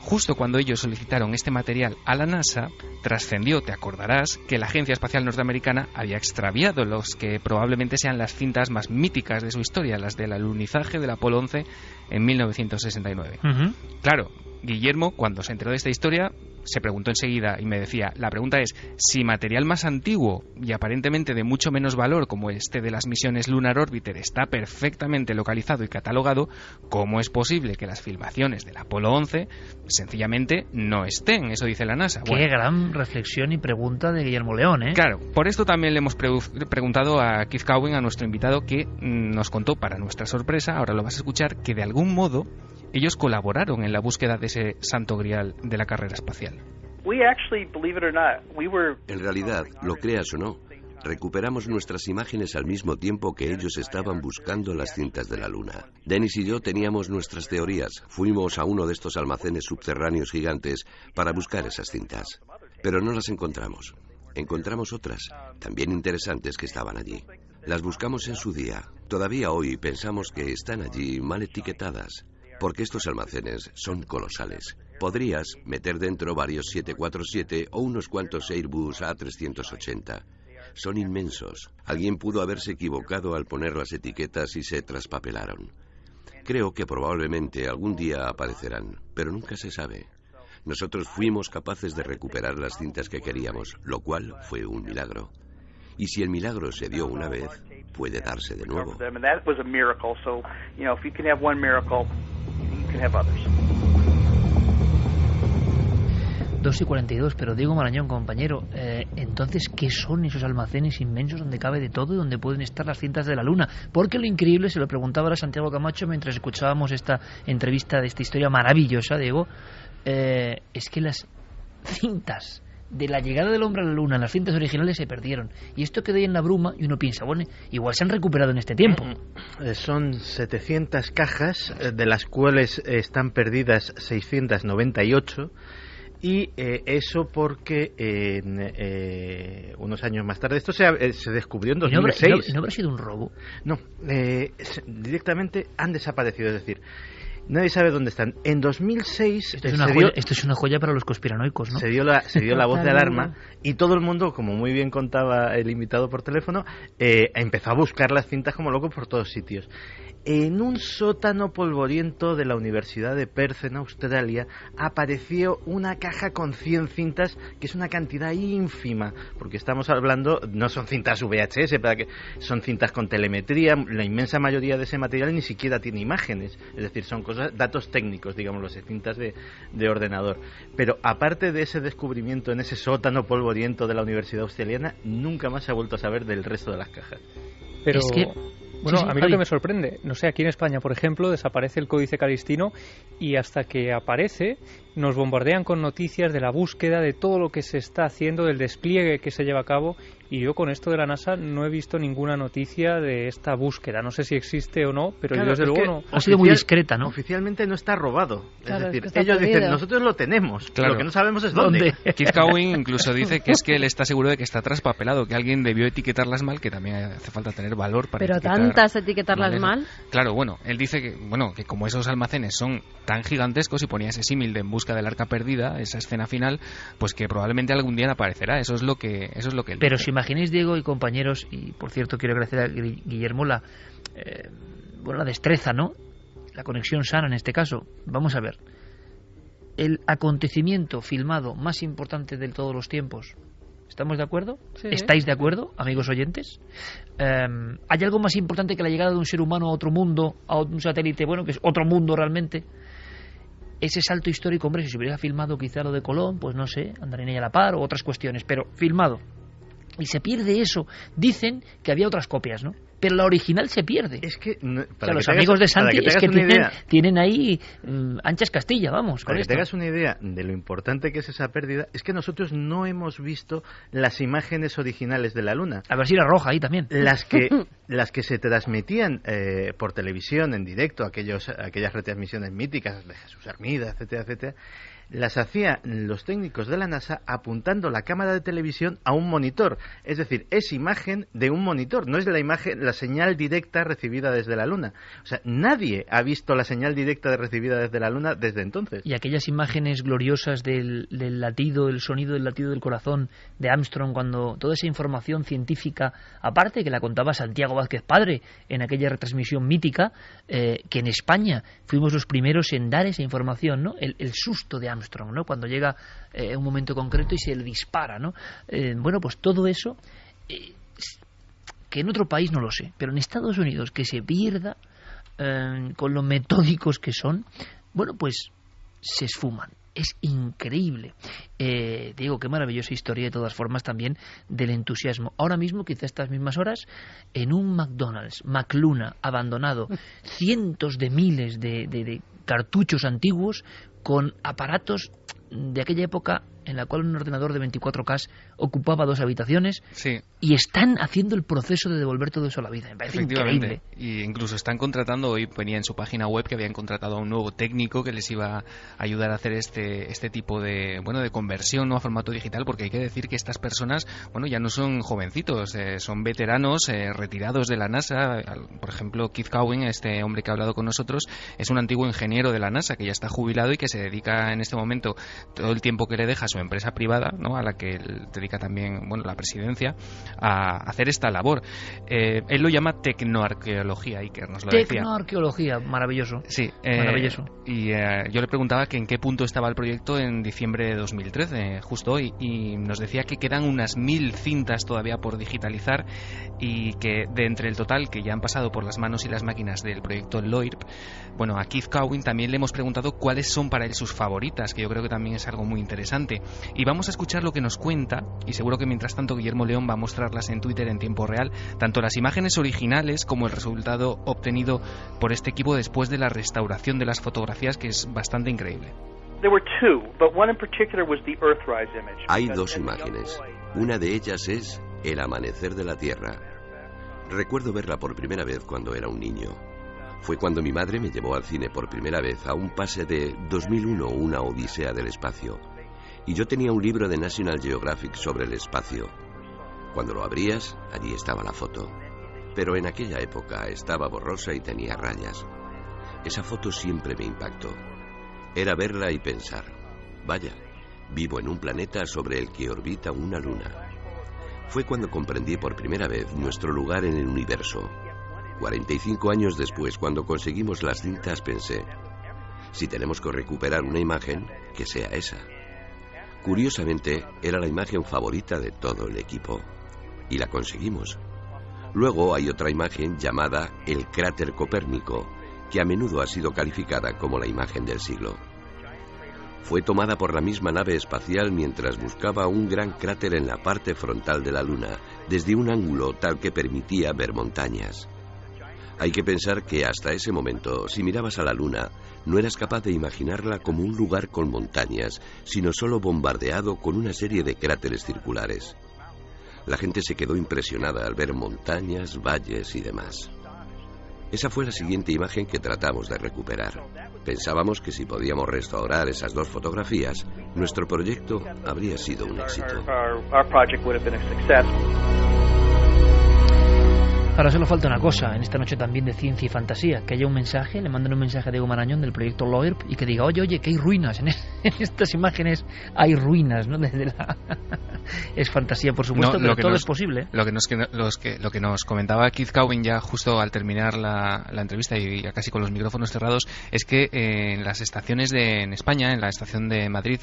Justo cuando ellos solicitaron este material a la NASA, trascendió, te acordarás, que la Agencia Espacial Norteamericana había extraviado los que probablemente sean las cintas más míticas de su historia, las del alunizaje del Apolo 11 en 1969. Claro, Guillermo, cuando se enteró de esta historia, se preguntó enseguida y me decía, la pregunta es, si material más antiguo y aparentemente de mucho menos valor como este de las misiones Lunar Orbiter está perfectamente localizado y catalogado, ¿cómo es posible que las filmaciones del Apolo 11 sencillamente no estén? Eso dice la NASA. Qué gran reflexión y pregunta de Guillermo León, ¿eh? Claro, por esto también le hemos preguntado a Keith Cowen, a nuestro invitado, que nos contó, para nuestra sorpresa, ahora lo vas a escuchar, que de algún modo ellos colaboraron en la búsqueda de ese santo grial de la carrera espacial. En realidad, lo creas o no, recuperamos nuestras imágenes al mismo tiempo que ellos estaban buscando las cintas de la Luna. Dennis y yo teníamos nuestras teorías. Fuimos a uno de estos almacenes subterráneos gigantes para buscar esas cintas, pero no las encontramos. Encontramos otras, también interesantes, que estaban allí. Las buscamos en su día. Todavía hoy pensamos que están allí mal etiquetadas, porque estos almacenes son colosales. Podrías meter dentro varios 747 o unos cuantos Airbus A380. Son inmensos. Alguien pudo haberse equivocado al poner las etiquetas y se traspapelaron. Creo que probablemente algún día aparecerán, pero nunca se sabe. Nosotros fuimos capaces de recuperar las cintas que queríamos, lo cual fue un milagro. Y si el milagro se dio una vez, puede darse de nuevo. 2:42, pero Diego Marañón, compañero, entonces, ¿qué son esos almacenes inmensos donde cabe de todo y donde pueden estar las cintas de la Luna? Porque lo increíble, se lo preguntaba ahora Santiago Camacho mientras escuchábamos esta entrevista de esta historia maravillosa, Diego, es que las cintas de la llegada del hombre a la Luna, las cintas originales se perdieron. Y esto quedó ahí en la bruma y uno piensa, bueno, igual se han recuperado en este tiempo. Son 700 cajas, de las cuales están perdidas 698. Y eso porque unos años más tarde, esto se descubrió en 2006. ¿No habrá sido un robo? No, directamente han desaparecido, es decir, nadie sabe dónde están. En 2006... Esto es una joya para los conspiranoicos, ¿no? Se dio la voz de alarma y todo el mundo, como muy bien contaba el invitado por teléfono, empezó a buscar las cintas como loco por todos sitios. En un sótano polvoriento de la Universidad de Perth, en Australia, apareció una caja con 100 cintas, que es una cantidad ínfima, porque estamos hablando, no son cintas VHS, son cintas con telemetría. La inmensa mayoría de ese material ni siquiera tiene imágenes, es decir, son datos técnicos, digámoslo así, cintas de ordenador. Pero aparte de ese descubrimiento en ese sótano polvoriento de la Universidad Australiana, nunca más se ha vuelto a saber del resto de las cajas. Pero... Es que... Bueno, sí, a mí lo que me sorprende, no sé, aquí en España, por ejemplo, desaparece el Códice Calistino y hasta que aparece nos bombardean con noticias de la búsqueda, de todo lo que se está haciendo, del despliegue que se lleva a cabo, y yo con esto de la NASA no he visto ninguna noticia de esta búsqueda. No sé si existe o no, pero claro, yo desde luego no. Ha sido muy discreta, ¿no? Oficialmente no está robado. Claro, es decir, es que ellos perdido. dicen, nosotros lo tenemos, claro. Lo que no sabemos es dónde. Keith Cowen incluso dice que es que él está seguro de que está traspapelado, que alguien debió etiquetarlas mal, que también hace falta tener valor para Pero etiquetar tantas etiquetarlas mal. Claro, bueno, él dice que como esos almacenes son tan gigantescos, y ponía ese símil de En busca del arca perdida, esa escena final, pues que probablemente algún día aparecerá. Eso es lo que él Pero dice. si imagináis, Diego y compañeros, y por cierto quiero agradecer a Guillermo la destreza, ¿no? La conexión sana en este caso. Vamos a ver. El acontecimiento filmado más importante de todos los tiempos. ¿Estamos de acuerdo? Sí. ¿Estáis de acuerdo, amigos oyentes? ¿Hay algo más importante que la llegada de un ser humano a otro mundo, a un satélite, bueno, que es otro mundo realmente? Ese salto histórico, hombre, si se hubiera filmado quizá lo de Colón, pues no sé, Andarinella a la par o otras cuestiones, pero filmado. Y se pierde eso. Dicen que había otras copias, ¿no? pero la original se pierde. Es que los amigos de Santi es que tienen ahí anchas Castilla, vamos. Para que te hagas una idea de lo importante que es esa pérdida, es que nosotros no hemos visto las imágenes originales de la Luna. A ver si era roja ahí también. Las que se transmitían por televisión en directo, aquellas retransmisiones míticas de Jesús Hermida, etcétera, etcétera, las hacían los técnicos de la NASA apuntando la cámara de televisión a un monitor. Es decir, es imagen de un monitor, no es la señal directa recibida desde la Luna. O sea, nadie ha visto la señal directa recibida desde la Luna desde entonces. Y aquellas imágenes gloriosas del latido, el sonido del latido del corazón de Armstrong, cuando toda esa información científica, aparte que la contaba Santiago Vázquez Padre en aquella retransmisión mítica, que en España fuimos los primeros en dar esa información, ¿no? El susto de Armstrong, ¿no? Cuando llega un momento concreto y se le dispara, ¿no? Bueno, pues todo eso, que en otro país no lo sé, pero en Estados Unidos que se pierda con lo metódicos que son, bueno, pues se esfuman. Es increíble. Digo, qué maravillosa historia de todas formas también del entusiasmo. Ahora mismo, quizá a estas mismas horas, en un McDonald's, McLuna, abandonado, cientos de miles de cartuchos antiguos con aparatos de aquella época en la cual un ordenador de 24K ocupaba 2 habitaciones, sí, y están haciendo el proceso de devolver todo eso a la vida. Me parece increíble. Y incluso están contratando, hoy venía en su página web que habían contratado a un nuevo técnico que les iba a ayudar a hacer este tipo de conversión, ¿no?, a formato digital, porque hay que decir que estas personas, bueno, ya no son jovencitos, son veteranos retirados de la NASA. Por ejemplo, Keith Cowan, este hombre que ha hablado con nosotros, es un antiguo ingeniero de la NASA que ya está jubilado y que se dedica en este momento todo el tiempo que le deja su empresa privada, ¿no?, a la que él dedica también, bueno, la presidencia, a hacer esta labor. Él lo llama tecnoarqueología, Iker nos lo decía. Tecnoarqueología, maravilloso. Sí, maravilloso. Y yo le preguntaba que en qué punto estaba el proyecto en diciembre de 2013, justo hoy, y nos decía que quedan unas 1000 cintas todavía por digitalizar, y que de entre el total que ya han pasado por las manos y las máquinas del proyecto LOIRP, bueno, a Keith Cowan también le hemos preguntado cuáles son para él sus favoritas, que yo creo que también es algo muy interesante. Y vamos a escuchar lo que nos cuenta, y seguro que mientras tanto Guillermo León va a mostrarlas en Twitter en tiempo real, tanto las imágenes originales como el resultado obtenido por este equipo después de la restauración de las fotografías, que es bastante increíble. Hay 2 imágenes. Una de ellas es el amanecer de la Tierra. Recuerdo verla por primera vez cuando era un niño. Fue cuando mi madre me llevó al cine por primera vez a un pase de 2001, una odisea del espacio. Y yo tenía un libro de National Geographic sobre el espacio. Cuando lo abrías, allí estaba la foto. Pero en aquella época estaba borrosa y tenía rayas. Esa foto siempre me impactó. Era verla y pensar, vaya, vivo en un planeta sobre el que orbita una luna. Fue cuando comprendí por primera vez nuestro lugar en el universo. 45 años después, cuando conseguimos las cintas, pensé, si tenemos que recuperar una imagen, que sea esa. Curiosamente, era la imagen favorita de todo el equipo. Y la conseguimos. Luego hay otra imagen llamada el cráter Copérnico, que a menudo ha sido calificada como la imagen del siglo. Fue tomada por la misma nave espacial mientras buscaba un gran cráter en la parte frontal de la Luna, desde un ángulo tal que permitía ver montañas. Hay que pensar que hasta ese momento, si mirabas a la Luna, no eras capaz de imaginarla como un lugar con montañas, sino solo bombardeado con una serie de cráteres circulares. La gente se quedó impresionada al ver montañas, valles y demás. Esa fue la siguiente imagen que tratamos de recuperar. Pensábamos que si podíamos restaurar esas 2 fotografías, nuestro proyecto habría sido un éxito. Ahora solo falta una cosa, en esta noche también de ciencia y fantasía, que haya un mensaje, le manden un mensaje a Diego Marañón del proyecto LOIRP y que diga, oye, que hay ruinas, en estas imágenes hay ruinas, ¿no? Es fantasía, por supuesto, pero todo es posible. Lo que nos comentaba Keith Cowan ya justo al terminar la entrevista y ya casi con los micrófonos cerrados, es que en las estaciones en España, en la estación de Madrid,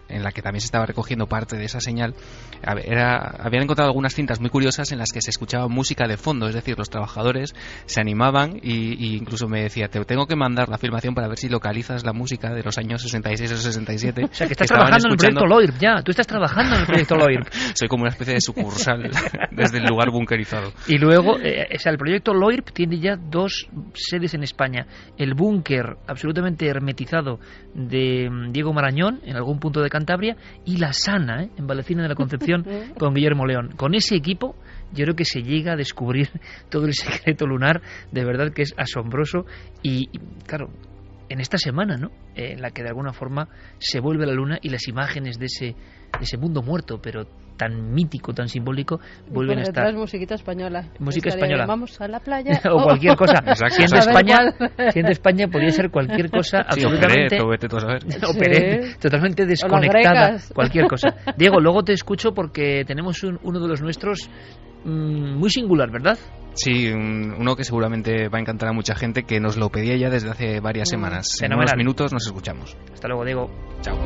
en la que también se estaba recogiendo parte de esa señal, habían encontrado algunas cintas muy curiosas en las que se escuchaba música de fondo. Es decir, los trabajadores se animaban y incluso me decía, te tengo que mandar la filmación para ver si localizas la música de los años 66 o 67. O sea, que estás trabajando en el proyecto LOIRP ya. Tú estás trabajando en el proyecto LOIRP. Soy como una especie de sucursal desde el lugar bunkerizado. Y luego, el proyecto LOIRP tiene ya 2 sedes en España. El búnker absolutamente hermetizado de Diego Marañón, en algún punto de Cantabria, y La Sana, en Valecina de la Concepción, con Guillermo León. Con ese equipo, yo creo que se llega a descubrir todo el secreto lunar, de verdad que es asombroso. Y claro, en esta semana, ¿no?, en la que de alguna forma se vuelve a la luna y las imágenes de ese mundo muerto, pero tan mítico, tan simbólico, vuelven a estar. Musiquita española. Música española. Vamos a la playa. O cualquier cosa. Exacto. Siendo España podría ser cualquier cosa absolutamente. Totalmente desconectada. Cualquier cosa. Diego, luego te escucho porque tenemos uno de los nuestros muy singular, ¿verdad? Sí, uno que seguramente va a encantar a mucha gente, que nos lo pedía ya desde hace varias semanas. En unos minutos nos escuchamos. Hasta luego, Diego. Chao.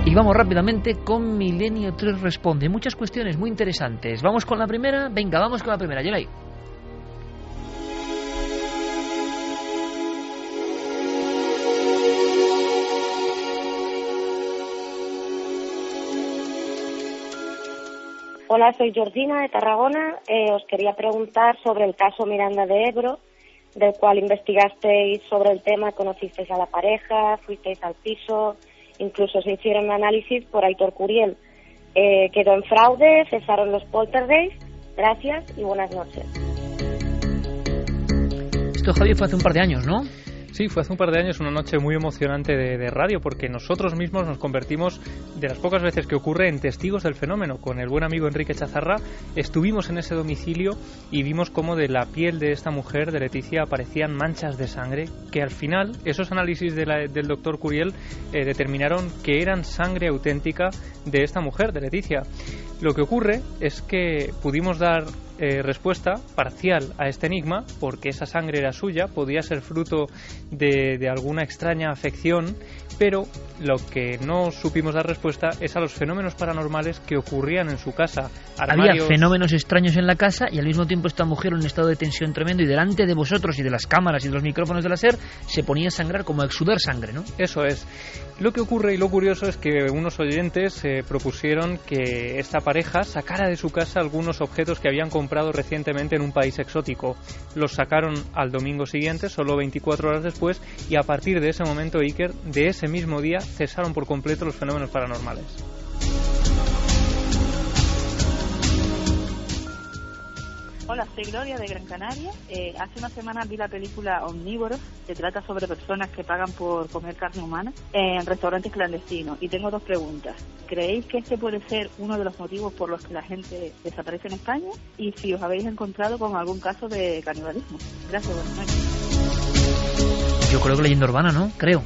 Y vamos rápidamente con Milenio 3 Responde. Muchas cuestiones muy interesantes. ¿Vamos con la primera? Venga, vamos con la primera. Yelay. Hola, soy Georgina de Tarragona. Os quería preguntar sobre el caso Miranda de Ebro, del cual investigasteis sobre el tema, conocisteis a la pareja, fuisteis al piso, incluso se hicieron análisis por Aitor Curiel. Quedó en fraude, cesaron los poltergeists. Gracias y buenas noches. Esto, Javier, fue hace un par de años, ¿no? Sí, fue hace un par de años, una noche muy emocionante de radio, porque nosotros mismos nos convertimos, de las pocas veces que ocurre, en testigos del fenómeno. Con el buen amigo Enrique Chazarra estuvimos en ese domicilio y vimos cómo de la piel de esta mujer, de Leticia, aparecían manchas de sangre que al final, esos análisis del doctor Curiel determinaron que eran sangre auténtica de esta mujer, de Leticia. Lo que ocurre es que pudimos dar respuesta parcial a este enigma, porque esa sangre era suya, podía ser fruto de alguna extraña afección, pero lo que no supimos dar respuesta es a los fenómenos paranormales que ocurrían en su casa. Había fenómenos extraños en la casa y al mismo tiempo esta mujer en un estado de tensión tremendo, y delante de vosotros y de las cámaras y de los micrófonos de la SER se ponía a sangrar, como a exudar sangre, ¿no? Eso es. Lo que ocurre y lo curioso es que unos oyentes propusieron que esta pareja sacara de su casa algunos objetos que habían comprado recientemente en un país exótico. Los sacaron al domingo siguiente, solo 24 horas después, y a partir de ese momento, Iker, de ese mismo día, cesaron por completo los fenómenos paranormales. Hola, soy Gloria de Gran Canaria. Hace una semana vi la película Omnívoro, que trata sobre personas que pagan por comer carne humana en restaurantes clandestinos. Y tengo 2 preguntas. ¿Creéis que este puede ser uno de los motivos por los que la gente desaparece en España? Y si os habéis encontrado con algún caso de canibalismo. Gracias, buenas noches. Yo creo que leyenda urbana, ¿no? Creo.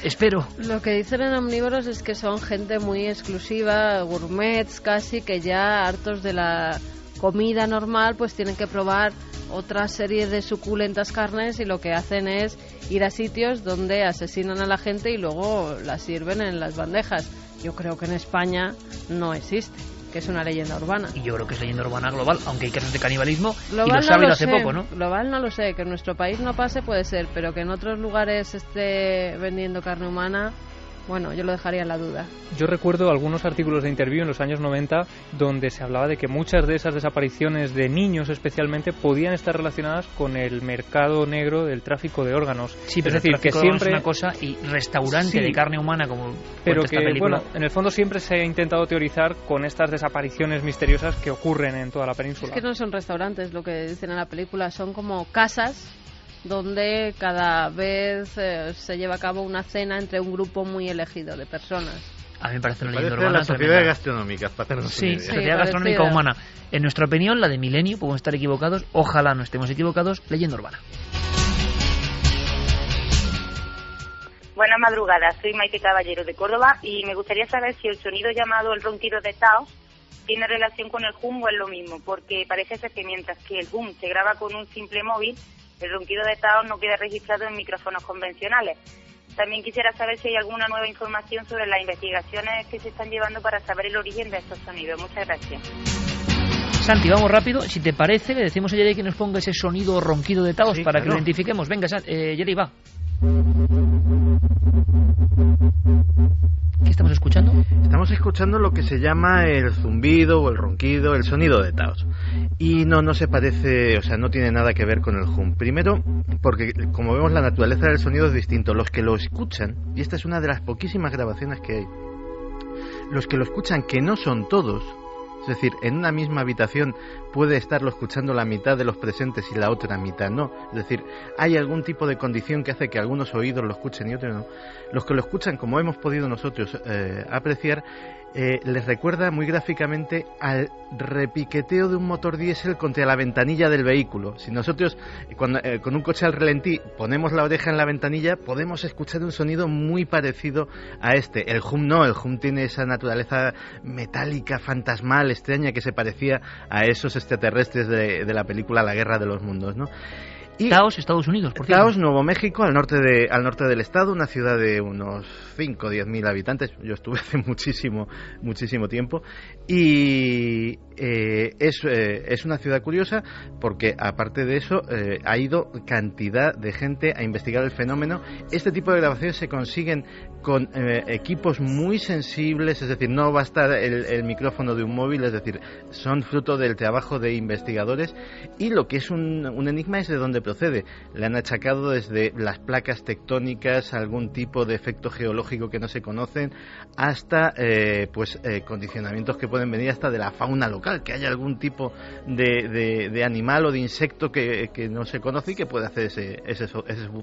Espero. Lo que dicen en Omnívoros es que son gente muy exclusiva, gourmets casi, que ya hartos de la comida normal, pues tienen que probar otra serie de suculentas carnes, y lo que hacen es ir a sitios donde asesinan a la gente y luego la sirven en las bandejas. Yo creo que en España no existe, que es una leyenda urbana. Y yo creo que es leyenda urbana global, aunque hay casos de canibalismo, global y lo se ha habido hace poco, ¿no? Global no lo sé, que en nuestro país no pase puede ser, pero que en otros lugares esté vendiendo carne humana, bueno, yo lo dejaría en la duda. Yo recuerdo algunos artículos de Interview en los años 90 donde se hablaba de que muchas de esas desapariciones de niños especialmente podían estar relacionadas con el mercado negro del tráfico de órganos. Sí, pero es decir, que siempre es una cosa, y restaurante sí, de carne humana, como pero esta que película. Bueno, en el fondo siempre se ha intentado teorizar con estas desapariciones misteriosas que ocurren en toda la península. Es que no son restaurantes, lo que dicen en la película, son como casas donde cada vez se lleva a cabo una cena entre un grupo muy elegido de personas. A mí me parece una leyenda urbana. Las sociedades gastronómicas, para tener sí, sociedad gastronómica humana. En nuestra opinión, la de Milenio, podemos estar equivocados, ojalá no estemos equivocados, leyenda urbana. Buenas madrugadas, soy Maite Caballero de Córdoba y me gustaría saber si el sonido llamado el ronquido de Taos tiene relación con el hum o es lo mismo, porque parece ser que mientras que el hum se graba con un simple móvil, el ronquido de Taos no queda registrado en micrófonos convencionales. También quisiera saber si hay alguna nueva información sobre las investigaciones que se están llevando para saber el origen de estos sonidos. Muchas gracias. Santi, vamos rápido. Si te parece, le decimos a Yeri que nos ponga ese sonido ronquido de Taos, sí, para que lo identifiquemos. Venga, Yeri, va. ¿Qué estamos escuchando? Estamos escuchando lo que se llama el zumbido o el ronquido, el sonido de Taos. Y no se parece, o sea, no tiene nada que ver con el hum. Primero, porque como vemos la naturaleza del sonido es distinto. Los que lo escuchan, y esta es una de las poquísimas grabaciones que hay, los que lo escuchan, que no son todos, es decir, en una misma habitación puede estarlo escuchando la mitad de los presentes y la otra mitad no. Es decir, hay algún tipo de condición que hace que algunos oídos lo escuchen y otros no. Los que lo escuchan, como hemos podido nosotros apreciar, les recuerda muy gráficamente al repiqueteo de un motor diésel contra la ventanilla del vehículo. Si nosotros con un coche al ralentí ponemos la oreja en la ventanilla, podemos escuchar un sonido muy parecido a este. El hum no, el hum tiene esa naturaleza metálica, fantasmal, extraña, que se parecía a esos extraterrestres de la película La Guerra de los Mundos, ¿no? Y Taos, Estados Unidos, por cierto. Taos, Nuevo México, al norte del estado, una ciudad de unos 5 o 10.000 habitantes. Yo estuve hace muchísimo tiempo. Y es una ciudad curiosa porque, aparte de eso, ha ido cantidad de gente a investigar el fenómeno. Este tipo de grabaciones se consiguen con equipos muy sensibles, es decir, no basta el micrófono de un móvil, es decir, son fruto del trabajo de investigadores. Y lo que es un enigma es de dónde procede. Le han achacado desde las placas tectónicas, algún tipo de efecto geológico que no se conocen, hasta condicionamientos que pueden venir hasta de la fauna local, que haya algún tipo de animal o de insecto que no se conoce y que puede hacer ese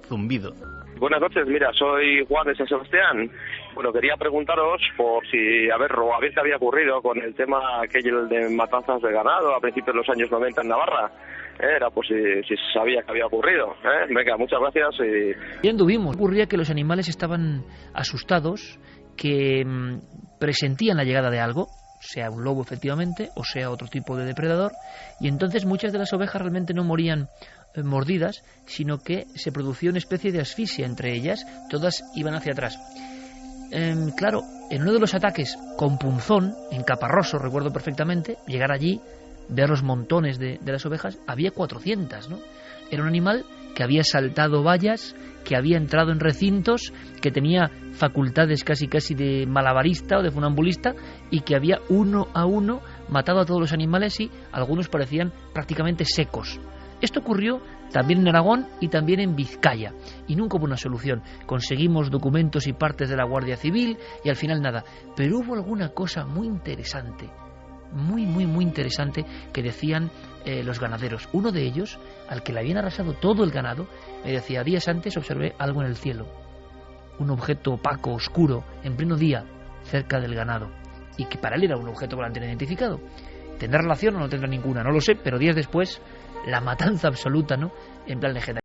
zumbido. Buenas noches, mira, soy Juan de San Sebastián. Bueno, quería preguntaros por si, a ver qué había ocurrido con el tema aquello de matanzas de ganado a principios de los años 90 en Navarra. Era pues si sabía que había ocurrido. Venga, muchas gracias. Y anduvimos. Ocurría que los animales estaban asustados, que presentían la llegada de algo, sea un lobo efectivamente, o sea otro tipo de depredador, y entonces muchas de las ovejas realmente no morían mordidas, sino que se producía una especie de asfixia entre ellas, todas iban hacia atrás. Claro, en uno de los ataques con punzón, en Caparroso, recuerdo perfectamente, llegar allí, ver los montones de las ovejas, había 400, ¿no? Era un animal que había saltado vallas, que había entrado en recintos, que tenía facultades casi de malabarista o de funambulista, y que había uno a uno matado a todos los animales, y algunos parecían prácticamente secos. Esto ocurrió también en Aragón y también en Vizcaya, y nunca hubo una solución. Conseguimos documentos y partes de la Guardia Civil y al final nada. Pero hubo alguna cosa muy interesante, muy interesante, que decían los ganaderos. Uno de ellos, al que le habían arrasado todo el ganado, me decía: días antes observé algo en el cielo, un objeto opaco, oscuro, en pleno día, cerca del ganado, y que para él era un objeto volante no identificado. ¿Tendrá relación o no tendrá ninguna? No lo sé, pero días después, la matanza absoluta, ¿no?, en plan legendario.